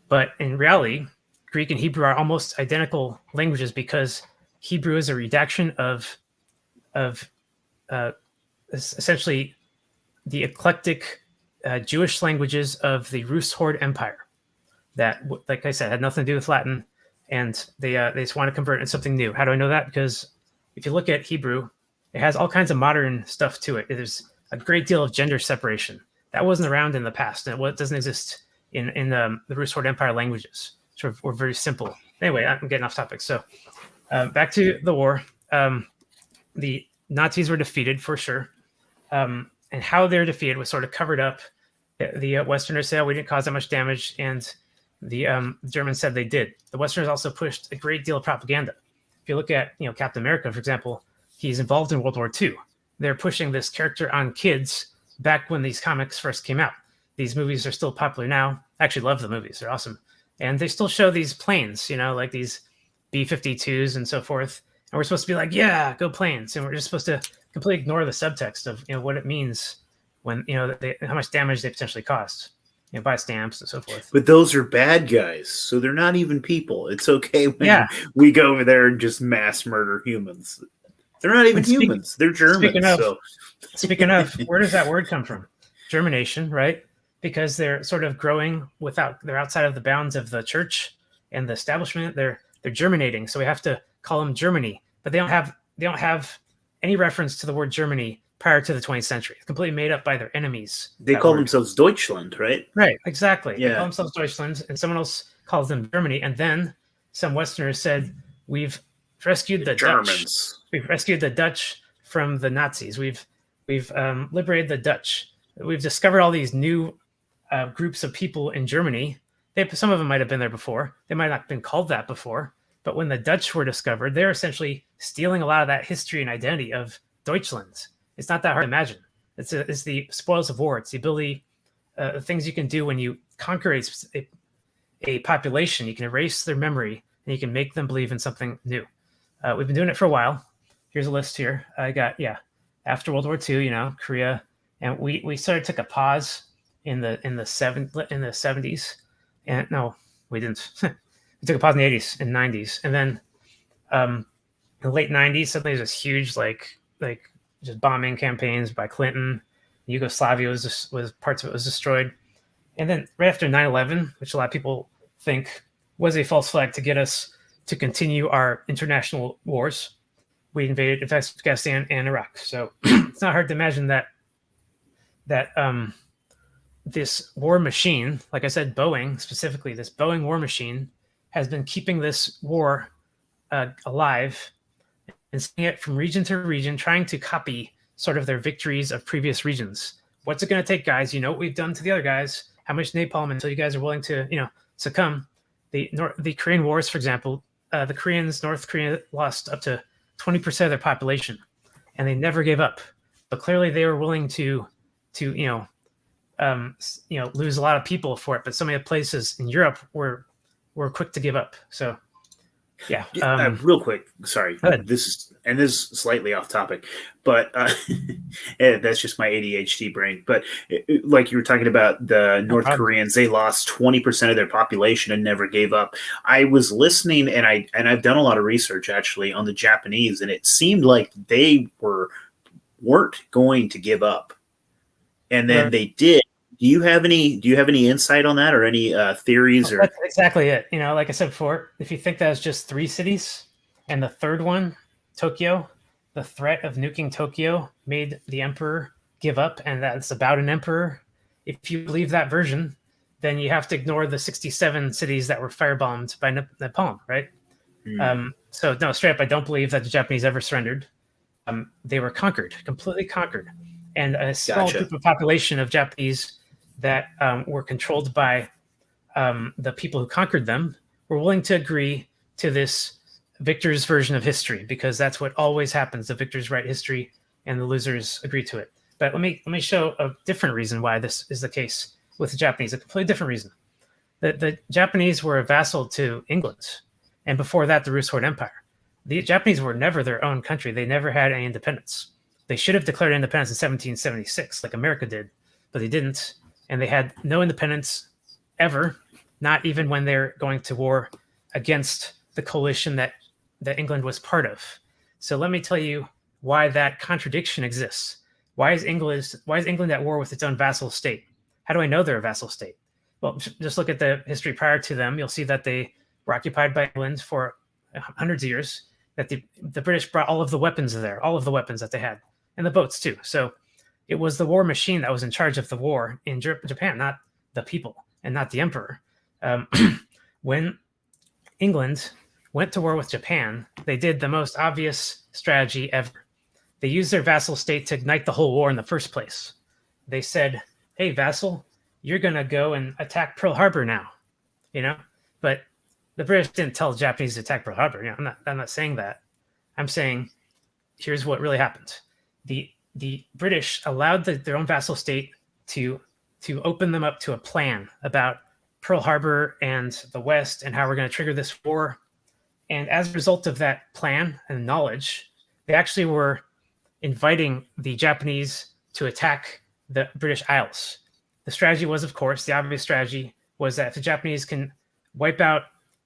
But in reality, Greek and Hebrew are almost identical languages because Hebrew is a redaction of essentially the eclectic Jewish languages of the Rus Horde Empire that, like I said, had nothing to do with Latin, and they just want to convert into something new. How do I know that? Because if you look at Hebrew, it has all kinds of modern stuff to it. There's a great deal of gender separation that wasn't around in the past, and it doesn't exist in the Rus Horde Empire languages. Sort of were very simple. Anyway, I'm getting off topic. So back to the war. The Nazis were defeated for sure, and how they're defeated was sort of covered up. The Westerners said, we didn't cause that much damage, and the Germans said they did. The Westerners also pushed a great deal of propaganda. If you look at Captain America, for example, he's involved in World War II. They're pushing this character on kids back when these comics first came out. These movies are still popular now. I actually love the movies. They're awesome. And they still show these planes, like these B-52s and so forth. And we're supposed to be like, yeah, go planes. And we're just supposed to completely ignore the subtext of what it means when, how much damage they potentially cost, buy stamps and so forth. But those are bad guys. So they're not even people. It's okay when we go over there and just mass murder humans. They're not even humans. They're Germans. Speaking of, where does that word come from? Germination, right? Because they're sort of growing they're outside of the bounds of the church and the establishment. They're germinating. So we have to call them Germany, but they don't have any reference to the word Germany prior to the 20th century. It's completely made up by their enemies. They call themselves Deutschland, right? Right, exactly. Yeah. They call themselves Deutschland, and someone else calls them Germany. And then some Westerners said, we've rescued the Germans. Dutch. We've rescued the Dutch from the Nazis. We've liberated the Dutch. We've discovered all these new groups of people in Germany. Some of them might have been there before. They might not have been called that before. But when the Dutch were discovered, they're essentially stealing a lot of that history and identity of Deutschland. It's not that hard to imagine. It's the spoils of war. It's the ability, the things you can do when you conquer a population. You can erase their memory and you can make them believe in something new. We've been doing it for a while. Here's a list here. I got, after World War II, Korea, and we sort of took a pause in the 70s, and no, we didn't. We took a pause in the 80s and 90s, and then in the late 90s, suddenly there's this huge like just bombing campaigns by Clinton. Yugoslavia was parts of it was destroyed, and then right after 9/11, which a lot of people think was a false flag to get us to continue our international wars, we invaded Afghanistan and Iraq. So it's not hard to imagine that this war machine, like I said, Boeing specifically, this Boeing war machine has been keeping this war alive and sending it from region to region, trying to copy sort of their victories of previous regions. What's it going to take, guys? You know what we've done to the other guys. How much napalm until you guys are willing to, succumb? The Korean Wars, for example, North Korea lost up to 20% of their population, and they never gave up. But clearly, they were willing to lose a lot of people for it. But so many places in Europe were quick to give up. So Yeah. Real quick, sorry, Go ahead. this is slightly off topic, but that's just my ADHD brain. But like you were talking about the No North problem. Koreans, they lost 20% of their population and never gave up. I was listening, and I've done a lot of research actually on the Japanese, and it seemed like they weren't going to give up, and then they did. Do you have any insight on that, or any theories? Or That's exactly it. Like I said before, if you think that was just 3 cities, and the third one, Tokyo, the threat of nuking Tokyo made the emperor give up, and that's about an emperor. If you believe that version, then you have to ignore the 67 cities that were firebombed by Napalm, right? So no, straight up, I don't believe that the Japanese ever surrendered. They were conquered, completely conquered, and a small group of population of Japanese that were controlled by the people who conquered them were willing to agree to this victor's version of history, because that's what always happens. The victors write history and the losers agree to it. But let me show a different reason why this is the case with the Japanese, a completely different reason. The Japanese were a vassal to England, and before that, the Russo Empire. The Japanese were never their own country. They never had any independence. They should have declared independence in 1776, like America did, but they didn't. And they had no independence ever, not even when they're going to war against the coalition that England was part of. So let me tell you why that contradiction exists. Why is England at war with its own vassal state? How do I know they're a vassal state? Well, just look at the history prior to them. You'll see that they were occupied by England for hundreds of years, that the British brought all of the weapons there, all of the weapons that they had, and the boats too. So it was the war machine that was in charge of the war in Japan, not the people and not the emperor. When England went to war with Japan, they did the most obvious strategy ever. They used their vassal state to ignite the whole war in the first place. They said, hey, vassal, you're going to go and attack Pearl Harbor now, But the British didn't tell the Japanese to attack Pearl Harbor. I'm not saying that. I'm saying here's what really happened. The British allowed their own vassal state to open them up to a plan about Pearl Harbor and the West and how we're going to trigger this war. And as a result of that plan and knowledge, they actually were inviting the Japanese to attack the British Isles. The strategy was, of course, the obvious strategy was that if the Japanese can wipe out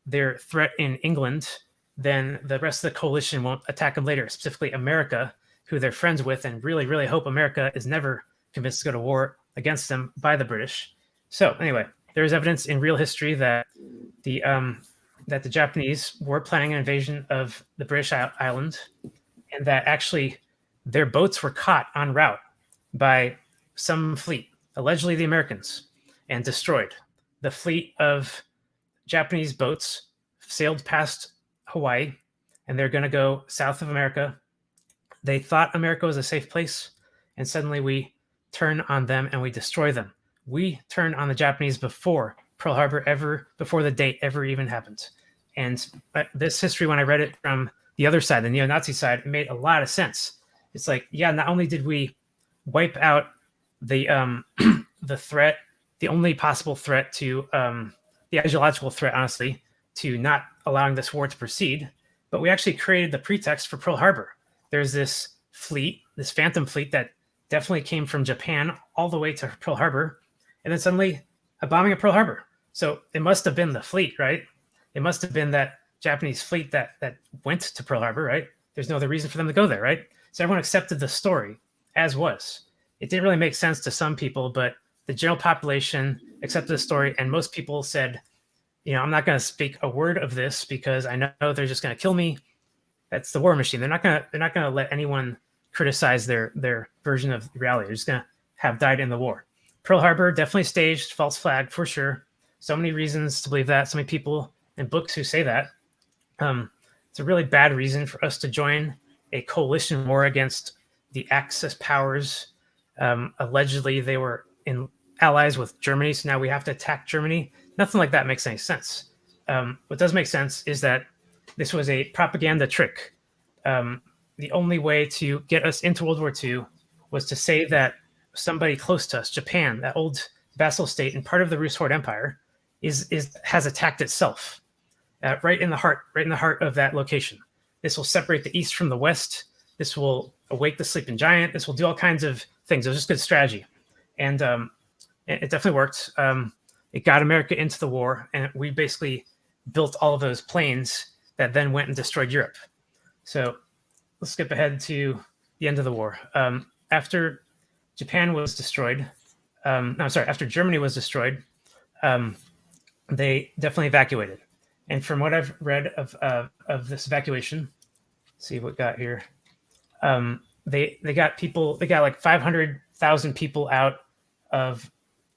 their threat in England, then the rest of the coalition won't attack them later, specifically America, who they're friends with, and really, really hope America is never convinced to go to war against them by the British. So anyway, there is evidence in real history that the Japanese were planning an invasion of the British island, and that actually their boats were caught en route by some fleet, allegedly the Americans, and destroyed. The fleet of Japanese boats sailed past Hawaii, and they're going to go south of America. They thought America was a safe place, and suddenly we turn on them and we destroy them. We turn on the Japanese before Pearl Harbor before the date ever even happened. And this history, when I read it from the other side, the neo-Nazi side, it made a lot of sense. It's like, yeah, not only did we wipe out the the threat, the only possible threat to the ideological threat, honestly, to not allowing this war to proceed, but we actually created the pretext for Pearl Harbor. There's this fleet, this phantom fleet that definitely came from Japan all the way to Pearl Harbor, and then suddenly a bombing of Pearl Harbor. So it must have been the fleet, right? It must have been that Japanese fleet that went to Pearl Harbor, right? There's no other reason for them to go there, right? So everyone accepted the story as was. It didn't really make sense to some people, but the general population accepted the story, and most people said, I'm not going to speak a word of this because I know they're just going to kill me. That's the war machine. They're not going to let anyone criticize their version of reality. They're just going to have died in the war. Pearl Harbor, definitely staged, false flag for sure. So many reasons to believe that. So many people and books who say that. It's a really bad reason for us to join a coalition war against the Axis powers. Allegedly, they were in allies with Germany, so now we have to attack Germany. Nothing like that makes any sense. What does make sense is that this was a propaganda trick. The only way to get us into World War II was to say that somebody close to us, Japan, that old vassal state and part of the Russo Empire, has attacked itself. right in the heart of that location. This will separate the east from the west. This will awake the sleeping giant. This will do all kinds of things. It was just good strategy, and it definitely worked. It got America into the war, and we basically built all of those planes that then went and destroyed Europe. So let's skip ahead to the end of the war. After Japan was destroyed, after Germany was destroyed, they definitely evacuated. And from what I've read of this evacuation, see what we got here. They got like 500,000 people out of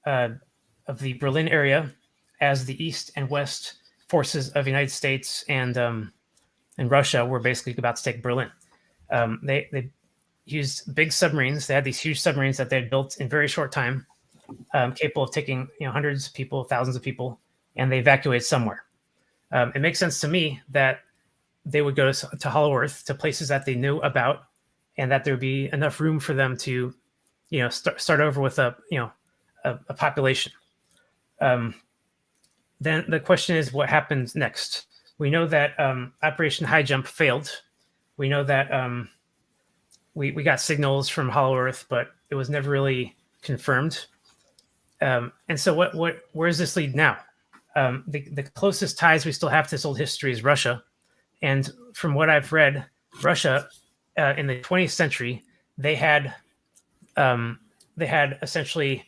the Berlin area as the East and West forces of the United States and Russia were basically about to take Berlin. They used big submarines. They had these huge submarines that they had built in a very short time, capable of taking hundreds of people, thousands of people, and they evacuated somewhere. It makes sense to me that they would go to Hollow Earth, to places that they knew about, and that there would be enough room for them to, start over with a population. Then the question is, what happens next? We know that Operation High Jump failed. We know that we got signals from Hollow Earth, but it was never really confirmed. And so where does this lead now? The closest ties we still have to this old history is Russia. And from what I've read, Russia in the 20th century, they had essentially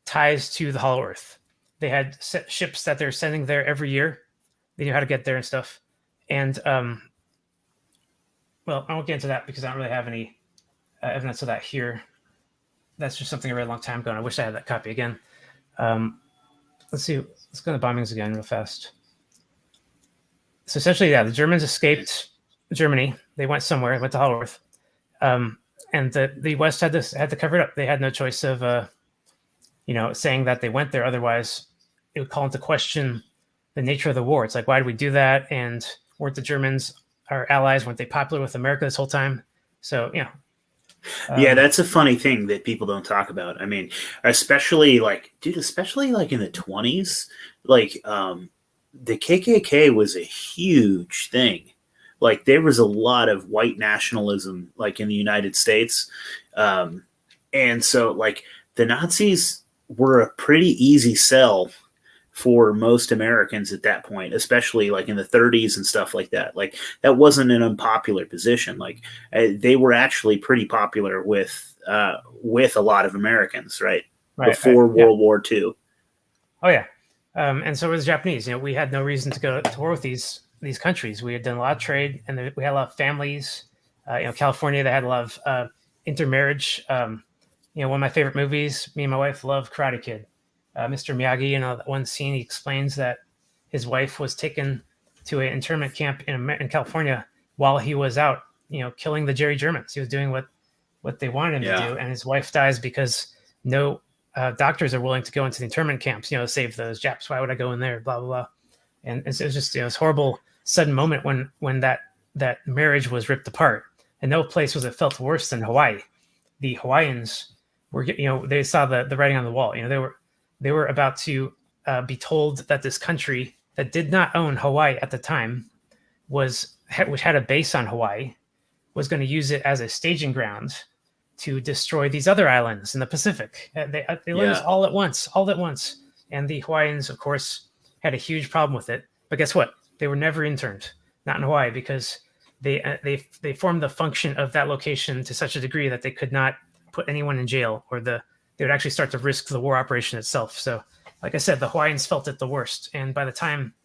ties to the Hollow Earth. They had ships that they're sending there every year. They knew how to get there and stuff. And well, I won't get into that because I don't really have any evidence of that here. That's just something I read a long time ago, and I wish I had that copy again. Let's see. Let's go to bombings again real fast. So essentially, the Germans escaped Germany. They went somewhere, went to Hollow Earth. And the West had to cover it up. They had no choice of, saying that they went there. Otherwise, it would call into question the nature of the war. It's like, why did we do that? And weren't the Germans our allies? Weren't they popular with America this whole time? So, yeah, that's a funny thing that people don't talk about. I mean, especially in the 20s, the KKK was a huge thing. Like, there was a lot of white nationalism, like, in the United States. And so, like, the Nazis were a pretty easy sell for most Americans at that point, especially like in the 30s and stuff like that. Like, that wasn't an unpopular position. Like, they were actually pretty popular with a lot of Americans, right? Before World War II. Oh yeah. And so were the Japanese. We had no reason to go to war with these countries. We had done a lot of trade, and we had a lot of families. California, they had a lot of intermarriage. One of my favorite movies, me and my wife love Karate Kid. Mr. Miyagi, that one scene, he explains that his wife was taken to an internment camp in California while he was out, killing the Jerry Germans. He was doing what they wanted him to do, and his wife dies because no doctors are willing to go into the internment camps, to save those Japs. Why would I go in there? Blah blah blah. And it was just this horrible sudden moment when that marriage was ripped apart. And no place was it felt worse than Hawaii. The Hawaiians were, they saw the writing on the wall. They were about to be told that this country that did not own Hawaii at the time, which had a base on Hawaii, was going to use it as a staging ground to destroy these other islands in the Pacific. They learned this all at once. And the Hawaiians, of course, had a huge problem with it. But guess what? They were never interned, not in Hawaii, because they formed the function of that location to such a degree that they could not put anyone in jail, or they would actually start to risk the war operation itself. So, like I said, the Hawaiians felt it the worst. And by the time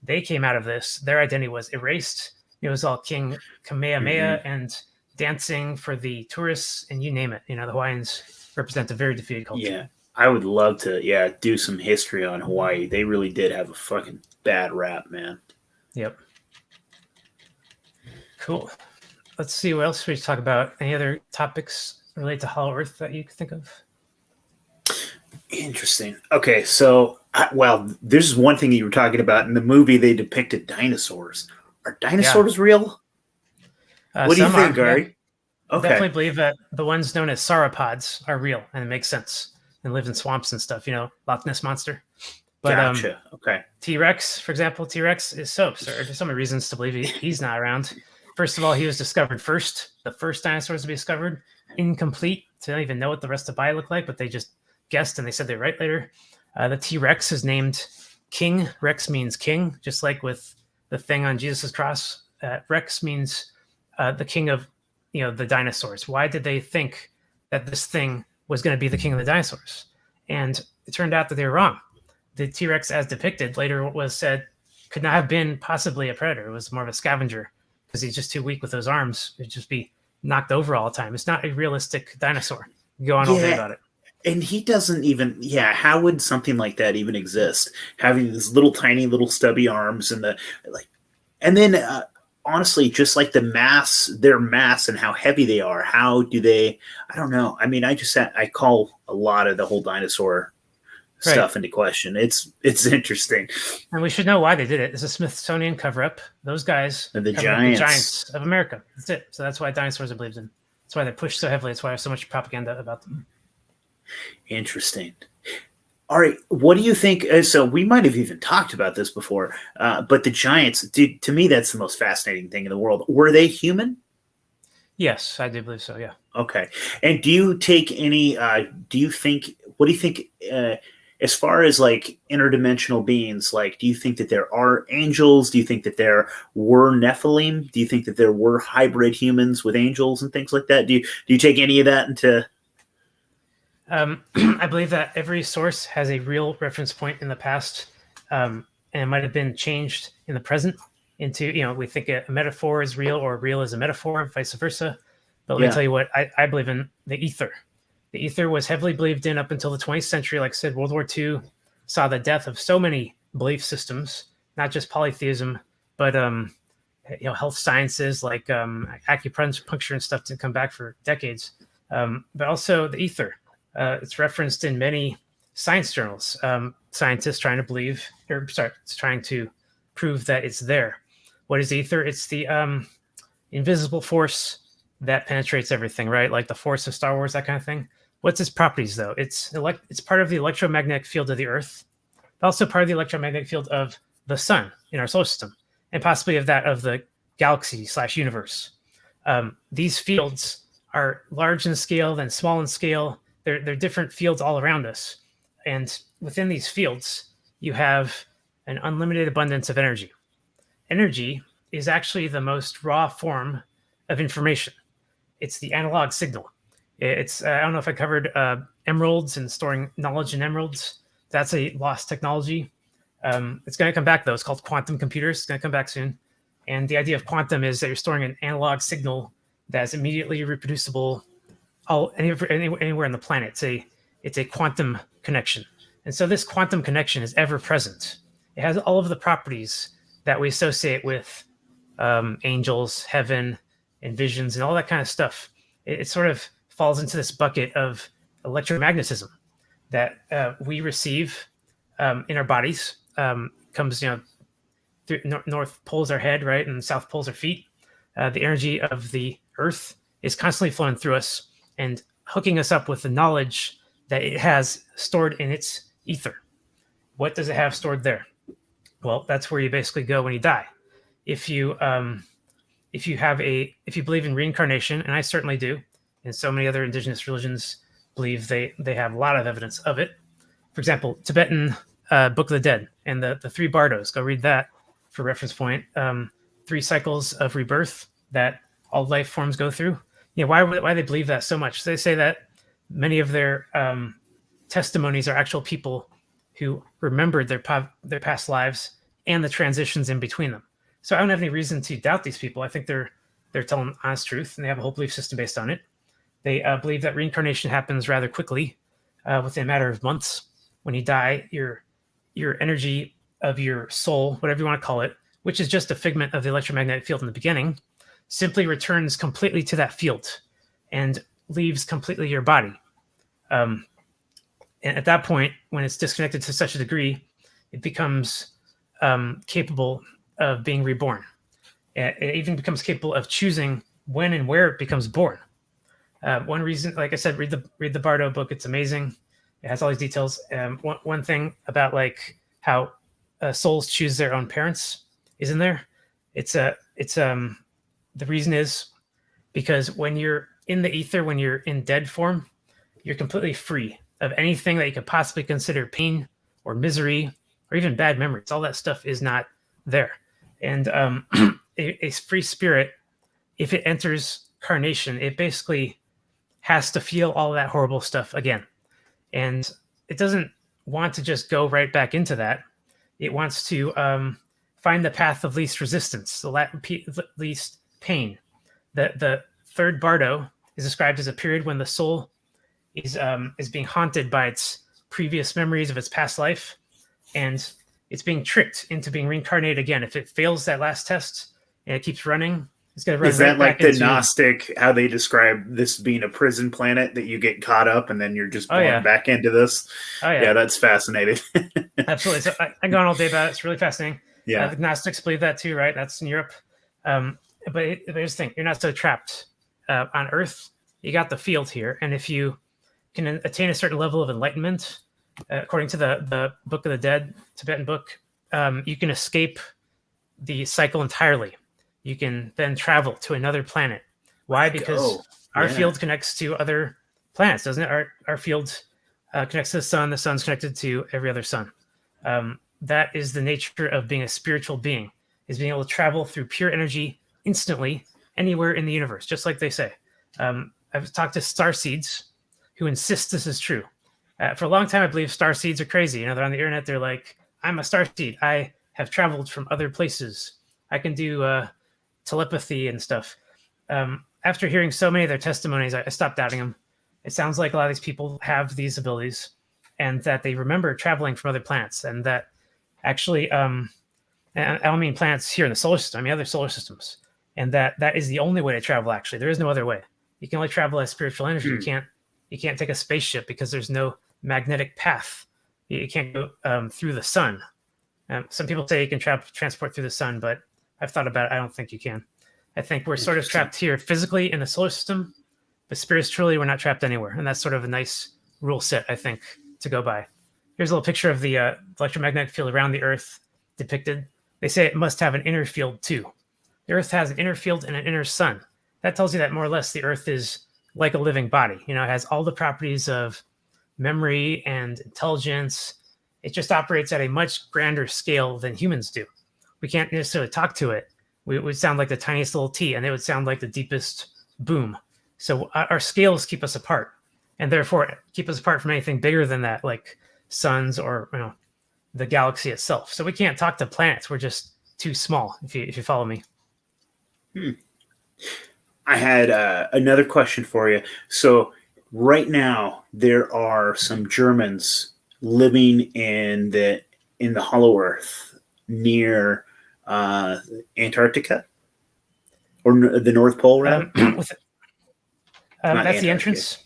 they came out of this, their identity was erased. It was all King Kamehameha and dancing for the tourists, and you name it. The Hawaiians represent a very defeated culture. Yeah, I would love to, do some history on Hawaii. They really did have a fucking bad rap, man. Yep. Cool. Let's see what else we should talk about. Any other topics related to Hollow Earth that you could think of? Interesting. Okay, so, there's one thing you were talking about. In the movie, they depicted dinosaurs. Are dinosaurs real? What do you think, Ari? I definitely believe that the ones known as sauropods are real, and it makes sense, and live in swamps and stuff, Loch Ness Monster. But Gotcha. Okay. T-Rex, for example, T-Rex is so absurd. There's so many reasons to believe he's not around. First of all, he was discovered first. The first dinosaurs to be discovered, incomplete. So they don't even know what the rest of the body looked like, but they just guessed and they said they're right later. The T-Rex is named King. Rex means king, just like with the thing on Jesus' cross. Rex means the king of the dinosaurs. Why did they think that this thing was going to be the king of the dinosaurs? And it turned out that they were wrong. The T-Rex, as depicted, later was said could not have been possibly a predator. It was more of a scavenger because he's just too weak with those arms. He'd just be knocked over all the time. It's not a realistic dinosaur. You go on all day about it. And he doesn't even, how would something like that even exist? Having these little tiny, little stubby arms and and then honestly, just like their mass and how heavy they are, how do they, I don't know. I mean, I call a lot of the whole dinosaur stuff into question. It's interesting. And we should know why they did it. It's a Smithsonian cover-up. Those guys are the giants of America. That's it. So that's why dinosaurs are believed in. That's why they're pushed so heavily. That's why there's so much propaganda about them. Interesting. All right. What do you think? So we might have even talked about this before, but the giants, to me, that's the most fascinating thing in the world. Were they human? Yes, I do believe so. Yeah. Okay. And do you take any, what do you think, as far as like interdimensional beings, like, do you think that there are angels? Do you think that there were Nephilim? Do you think that there were hybrid humans with angels and things like that? Do you take any of that into? I believe that every source has a real reference point in the past, and it might have been changed in the present into, we think a metaphor is real or real is a metaphor, vice versa. But let me tell you what I believe in: the ether. The ether was heavily believed in up until the 20th century. Like I said, World War II saw the death of so many belief systems, not just polytheism, but health sciences like acupuncture and stuff didn't come back for decades. But also the ether. It's referenced in many science journals. Scientists trying to prove that it's there. What is ether? It's the invisible force that penetrates everything, right? Like the force of Star Wars, that kind of thing. What's its properties, though? It's part of the electromagnetic field of the Earth, but also part of the electromagnetic field of the sun in our solar system, and possibly of that of the galaxy/universe. These fields are large in scale, then small in scale. They're different fields all around us. And within these fields, you have an unlimited abundance of energy. Energy is actually the most raw form of information. It's the analog signal. It's I don't know if I covered emeralds and storing knowledge in emeralds. That's a lost technology. It's going to come back, though. It's called quantum computers. It's going to come back soon. And the idea of quantum is that you're storing an analog signal that's immediately reproducible anywhere on the planet. It's a quantum connection. And so this quantum connection is ever present. It has all of the properties that we associate with angels, heaven, and visions, and all that kind of stuff. It sort of falls into this bucket of electromagnetism that we receive in our bodies. Comes, through north pole's our head, right, and south pole's our feet. The energy of the earth is constantly flowing through us and hooking us up with the knowledge that it has stored in its ether. What does it have stored there? Well, that's where you basically go when you die. If you believe in reincarnation, and I certainly do, and so many other indigenous religions believe they have a lot of evidence of it. For example, Tibetan Book of the Dead and the three bardos. Go read that for reference point. 3 cycles of rebirth that all life forms go through. Why they believe that so much? So they say that many of their testimonies are actual people who remembered their past lives and the transitions in between them. So I don't have any reason to doubt these people. I think they're telling honest truth, and they have a whole belief system based on it. They believe that reincarnation happens rather quickly, within a matter of months. When you die, your energy of your soul, whatever you want to call it, which is just a figment of the electromagnetic field in the beginning, simply returns completely to that field and leaves completely your body. And at that point, when it's disconnected to such a degree, it becomes capable of being reborn. It even becomes capable of choosing when and where it becomes born. One reason, like I said, read the Bardo book. It's amazing. It has all these details. One thing about like how souls choose their own parents is in there. The reason is because when you're in the ether, when you're in dead form, you're completely free of anything that you could possibly consider pain or misery or even bad memories. All that stuff is not there. And a free spirit, if it enters carnation, it basically has to feel all that horrible stuff again. And it doesn't want to just go right back into that. It wants to find the path of least resistance, the least pain. The third bardo is described as a period when the soul is being haunted by its previous memories of its past life, and it's being tricked into being reincarnated again. If it fails that last test and it keeps running, it's going to run. Is that like the Gnostic, how they describe this being a prison planet that you get caught up and then you're just born back into this? Oh, yeah. Yeah, that's fascinating. Absolutely. So I can go on all day about it. It's really fascinating. Yeah. The Gnostics believe that too, right? That's in Europe. But here's the thing. You're not so trapped. On Earth, you got the field here. And if you can attain a certain level of enlightenment, according to the Book of the Dead, Tibetan book, you can escape the cycle entirely. You can then travel to another planet. Why? Because our field connects to other planets, doesn't it? Our field connects to the sun. The sun's connected to every other sun. That is the nature of being a spiritual being, is being able to travel through pure energy instantly anywhere in the universe, just like they say. I've talked to starseeds who insist this is true. For a long time, I believe starseeds are crazy. They're on the internet. They're like, I'm a starseed. I have traveled from other places. I can do telepathy and stuff. After hearing so many of their testimonies, I stopped doubting them. It sounds like a lot of these people have these abilities and that they remember traveling from other planets, and that actually, and I don't mean planets here in the solar system, I mean other solar systems, and that is the only way to travel. Actually, there is no other way. You can only travel as spiritual energy. You can't take a spaceship because there's no magnetic path. You can't go through the sun. Some people say you can transport through the sun, but I've thought about it. I don't think you can. I think we're sort of trapped here physically in the solar system, but spiritually we're not trapped anywhere. And that's sort of a nice rule set, I think, to go by. Here's a little picture of the electromagnetic field around the Earth depicted. They say it must have an inner field too. The Earth has an inner field and an inner sun. That tells you that more or less the Earth is like a living body. It has all the properties of memory and intelligence. It just operates at a much grander scale than humans do. We can't necessarily talk to it. We would sound like the tiniest little T, and it would sound like the deepest boom. So our scales keep us apart, and therefore keep us apart from anything bigger than that, like suns or the galaxy itself. So we can't talk to planets. We're just too small, if you follow me. I had another question for you. So right now there are some Germans living in the Hollow Earth near Antarctica or the North Pole, rather. That's Antarctica. The entrance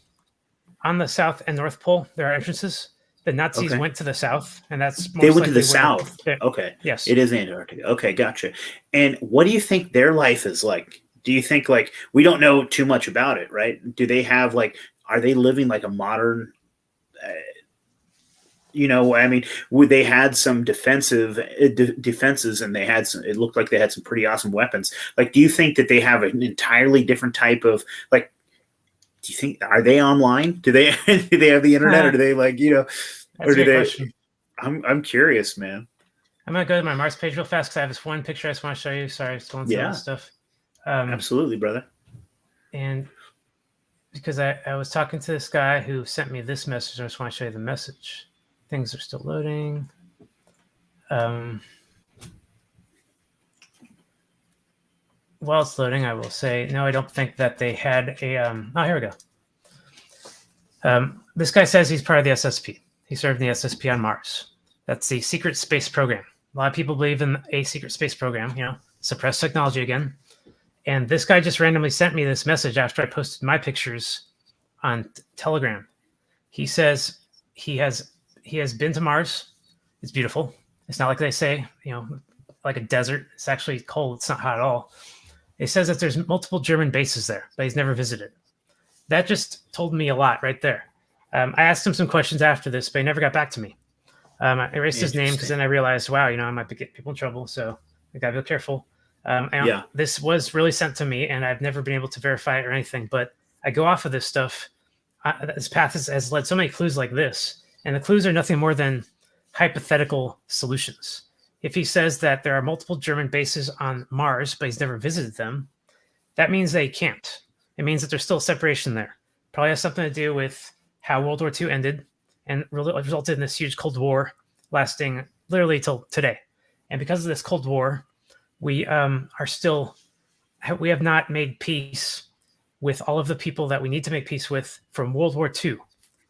on the South and North Pole. There are entrances. The Nazis went to the South, and that's they went to the South. Okay, yes, it is Antarctica. Okay, gotcha. And what do you think their life is like? Do you think, like, we don't know too much about it, right? Do they have, like, are they living like a modern, I mean, they had some defenses and they had some, it looked like they had some pretty awesome weapons. Like, do you think that they have an entirely different type of, like, do you think, are they online? Do they have the internet, or do they, like, or do they, question. I'm curious, man. I'm going to go to my Mars page real fast because I have this one picture I just want to show you. Sorry, I was going through all this stuff. Absolutely, brother. And because I was talking to this guy who sent me this message, I just want to show you the message. Things are still loading. While it's loading, I will say, no, I don't think that they had a... oh, here we go. This guy says he's part of the SSP. He served in the SSP on Mars. That's the secret space program. A lot of people believe in a secret space program, suppressed technology again. And this guy just randomly sent me this message after I posted my pictures on Telegram. He says he has been to Mars. It's beautiful. It's not like they say, like a desert. It's actually cold. It's not hot at all. It says that there's multiple German bases there, but he's never visited. That just told me a lot right there. I asked him some questions after this, but he never got back to me. I erased his name because then I realized, wow, I might be getting people in trouble. So I gotta be careful. This was really sent to me, and I've never been able to verify it or anything. But I go off of this stuff. This path has led so many clues like this, and the clues are nothing more than hypothetical solutions. If he says that there are multiple German bases on Mars, but he's never visited them, that means they can't. It means that there's still separation there. Probably has something to do with how World War II ended and resulted in this huge Cold War lasting literally till today. And because of this Cold War, we have not made peace with all of the people that we need to make peace with from World War II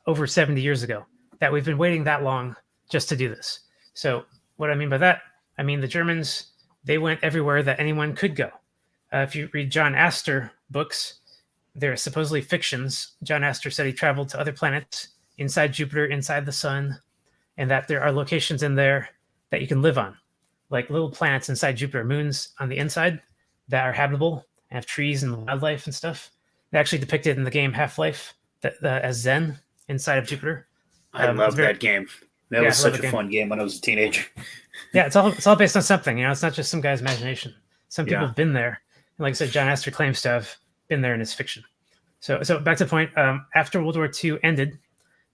over 70 years ago, that we've been waiting that long just to do this. So what I mean by that, I mean the Germans, they went everywhere that anyone could go. If you read John Astor books, they're supposedly fictions. John Astor said he traveled to other planets, inside Jupiter, inside the sun, and that there are locations in there that you can live on, like little planets inside Jupiter, moons on the inside that are habitable and have trees and wildlife and stuff. They actually depicted in the game Half-Life as Zen inside of Jupiter. I love that game. That was such a fun game when I was a teenager. Yeah, it's all based on something. It's not just some guy's imagination. Some people have been there. And like I said, John Astor claims to have been there in his fiction. So back to the point. After World War II ended,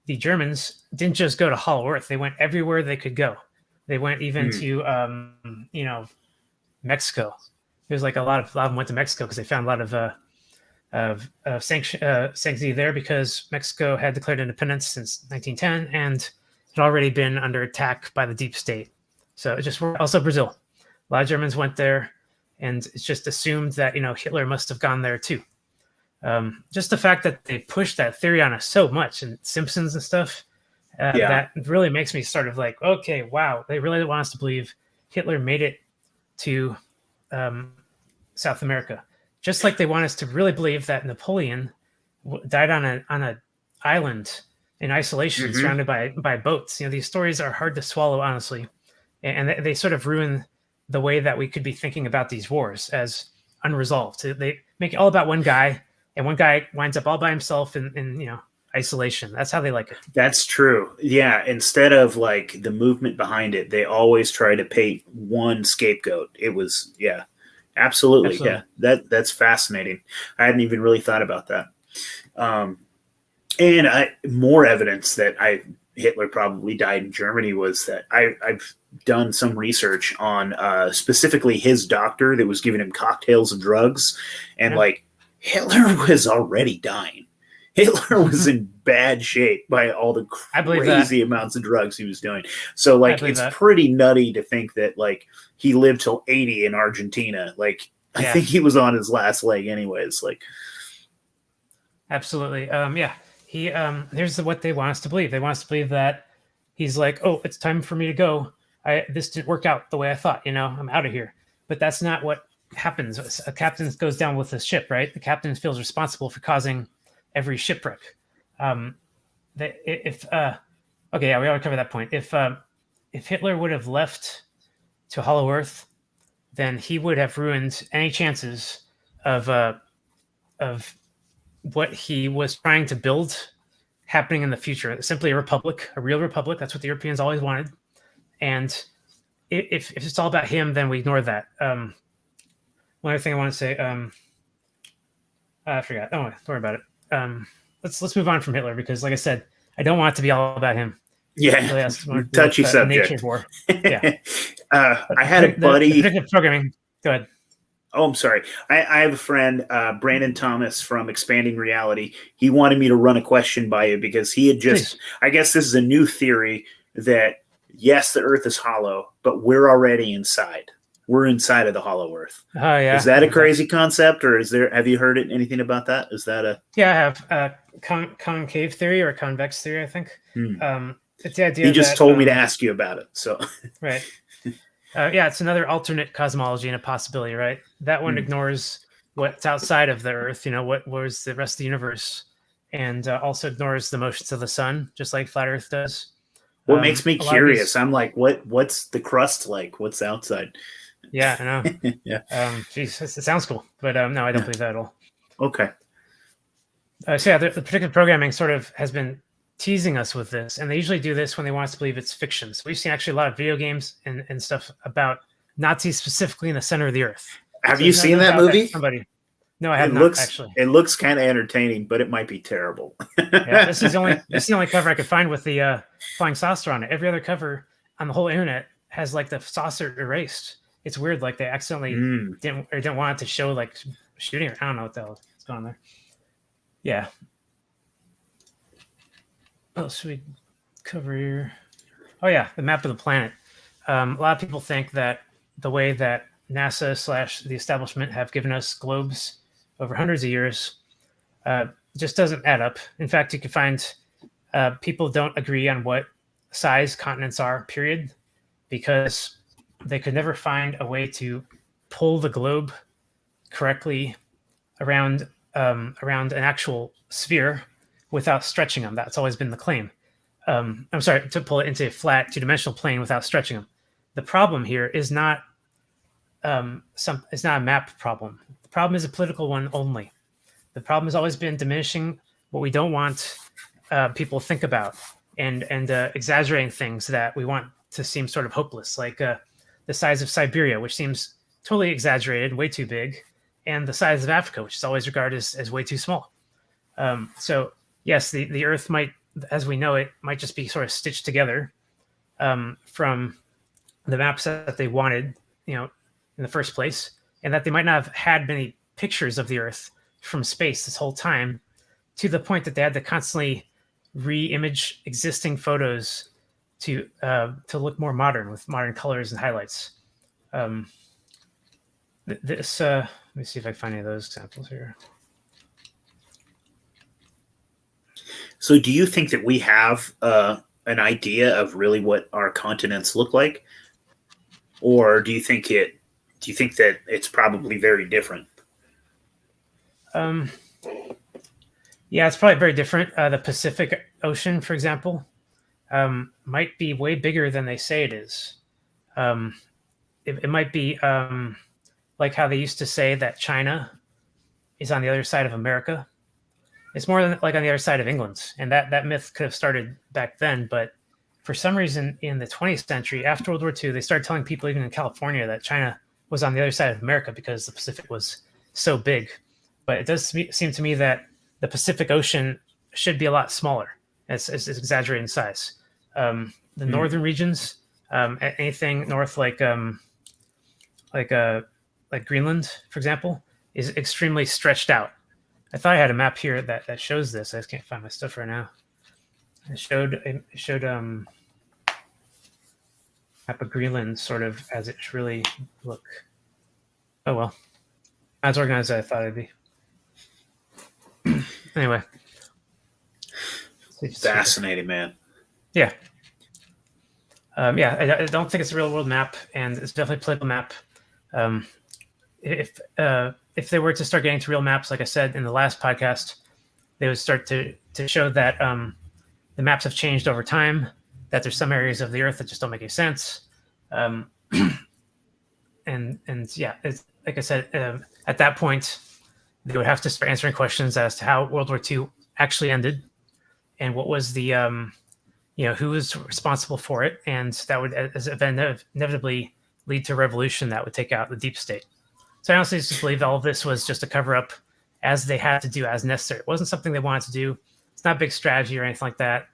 the Germans didn't just go to Hollow Earth. They went everywhere they could go. They went even to Mexico. There's like a lot of them went to Mexico because they found a lot of sanctity there, because Mexico had declared independence since 1910 and had already been under attack by the deep state. So it just also Brazil. A lot of Germans went there, and it's just assumed that Hitler must have gone there too. Just the fact that they pushed that theory on us so much, and Simpsons and stuff, that really makes me sort of like, okay, wow, they really want us to believe Hitler made it to South America, just like they want us to really believe that Napoleon died on an island in isolation, surrounded by boats. These stories are hard to swallow, honestly, and they sort of ruin the way that we could be thinking about these wars as unresolved. They make it all about one guy, and one guy winds up all by himself in isolation. That's how they like it. That's true. Yeah. Instead of like the movement behind it, they always try to paint one scapegoat. It was, absolutely. Yeah. That's fascinating. I hadn't even really thought about that. And more evidence that Hitler probably died in Germany was that I've done some research on specifically his doctor that was giving him cocktails and drugs, and Hitler was already dying. Hitler was in bad shape by all the crazy amounts of drugs he was doing. So it's pretty nutty to think that he lived till 80 in Argentina. I think he was on his last leg anyways. Absolutely. He here's what they want us to believe. They want us to believe that he's like, oh, it's time for me to go. This didn't work out the way I thought, I'm out of here. But that's not what happens. A captain goes down with his ship, right? The captain feels responsible for causing every shipwreck. We already covered that point. If Hitler would have left to Hollow Earth, then he would have ruined any chances of what he was trying to build happening in the future. Simply a republic, a real republic. That's what the Europeans always wanted. And if it's all about him, then we ignore that. One other thing I want to say, I forgot. Oh, don't worry about it. Let's move on from Hitler, because, like I said, I don't want it to be all about him. Yeah, touchy subject. Nature of war. Yeah. I had a buddy. The predictive programming. Go ahead. Oh, I'm sorry. I have a friend, Brandon Thomas from Expanding Reality. He wanted me to run a question by you because he had just. Please. I guess this is a new theory that yes, the Earth is hollow, but we're already inside. We're inside of the hollow Earth. Oh yeah. Is that a crazy concept, or have you heard anything about that? Is that a? Yeah, I have concave theory or convex theory, I think. It's the idea. He just told me to ask you about it. So. Right. It's another alternate cosmology and a possibility, right? That one ignores what's outside of the Earth, what was the rest of the universe, and also ignores the motions of the sun, just like Flat Earth does. What makes me curious? I'm like, what's the crust like? What's outside? Yeah, I know. Yeah. It sounds cool, but no, I don't believe that at all. Okay. The predictive programming sort of has been teasing us with this, and they usually do this when they want us to believe it's fiction. So we've seen actually a lot of video games and stuff about Nazis specifically in the center of the earth. Have you seen that movie? No, I have not actually. It looks kind of entertaining, but it might be terrible. Yeah, this is the only cover I could find with the flying saucer on it. Every other cover on the whole internet has like the saucer erased. It's weird, like they accidentally didn't want it to show like shooting. Or I don't know what the hell is going on there. Yeah. What else should we cover here? Oh yeah, the map of the planet. A lot of people think that the way that NASA / the establishment have given us globes over hundreds of years just doesn't add up. In fact, you can find people don't agree on what size continents are, period, because they could never find a way to pull the globe correctly around an actual sphere without stretching them. That's always been the claim. I'm sorry, to pull it into a flat two-dimensional plane without stretching them. The problem here is not it's not a map problem. The problem is a political one only. The problem has always been diminishing what we don't want people to think about and exaggerating things that we want to seem sort of hopeless, like the size of Siberia, which seems totally exaggerated, way too big, and the size of Africa, which is always regarded as way too small. So yes, the Earth might, as we know it, might just be sort of stitched together from the maps that they wanted, in the first place, and that they might not have had many pictures of the Earth from space this whole time, to the point that they had to constantly re-image existing photos to look more modern with modern colors and highlights. This let me see if I can find any of those examples here. So do you think that we have an idea of really what our continents look like? Or do you think that it's probably very different? Yeah, it's probably very different. The Pacific Ocean, for example, might be way bigger than they say it is. It might be like how they used to say that China is on the other side of America. It's more than like on the other side of England. And that myth could have started back then. But for some reason in the 20th century, after World War II, they started telling people even in California that China was on the other side of America because the Pacific was so big. But it does seem to me that the Pacific Ocean should be a lot smaller. It's exaggerated in size. The northern regions, anything north like Greenland, for example, is extremely stretched out. I thought I had a map here that shows this. I just can't find my stuff right now. It showed map of Greenland sort of as it should really look. Oh well, as organized as I thought it'd be. Anyway, fascinating, man. Yeah. I don't think it's a real world map, and it's definitely a political map. If they were to start getting to real maps, like I said in the last podcast, they would start to show that the maps have changed over time, that there's some areas of the Earth that just don't make any sense. And yeah, it's, like I said, at that point, they would have to start answering questions as to how World War II actually ended, and what was the who was responsible for it, and that would inevitably lead to a revolution that would take out the deep state. So I honestly just believe all of this was just a cover up, as they had to do, as necessary. It wasn't something they wanted to do. It's not a big strategy or anything like that,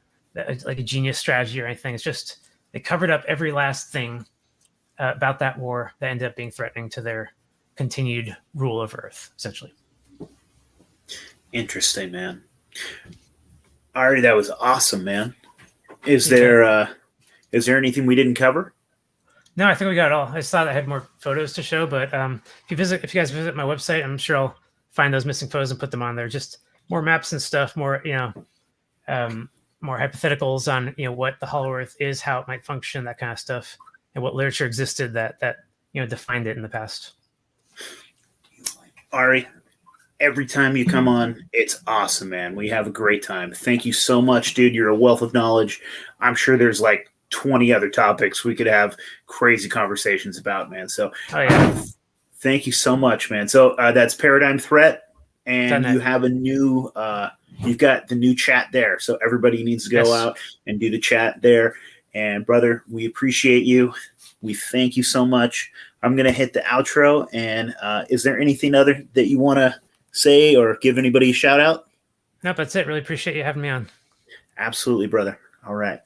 like a genius strategy or anything. It's just they covered up every last thing about that war that ended up being threatening to their continued rule of Earth, essentially. Interesting, man. Ari, that was awesome, man. Is there anything we didn't cover? No, I think we got it all. I just thought I had more photos to show, but if you guys visit my website, I'm sure I'll find those missing photos and put them on there. Just more maps and stuff, more more hypotheticals on what the Hollow Earth is, how it might function, that kind of stuff, and what literature existed that defined it in the past. Ari, every time you come on, it's awesome, man. We have a great time. Thank you so much, dude. You're a wealth of knowledge. I'm sure there's like 20 other topics we could have crazy conversations about, man. So thank you so much, man. So that's Paradigm Threat. and you have a new you've got the new chat there, so everybody needs to go out and do the chat there. And brother, we appreciate you. We thank you so much. I'm gonna hit the outro. And is there anything other that you want to say or give anybody a shout out? Nope, that's it. Really appreciate you having me on. Absolutely, brother. All right.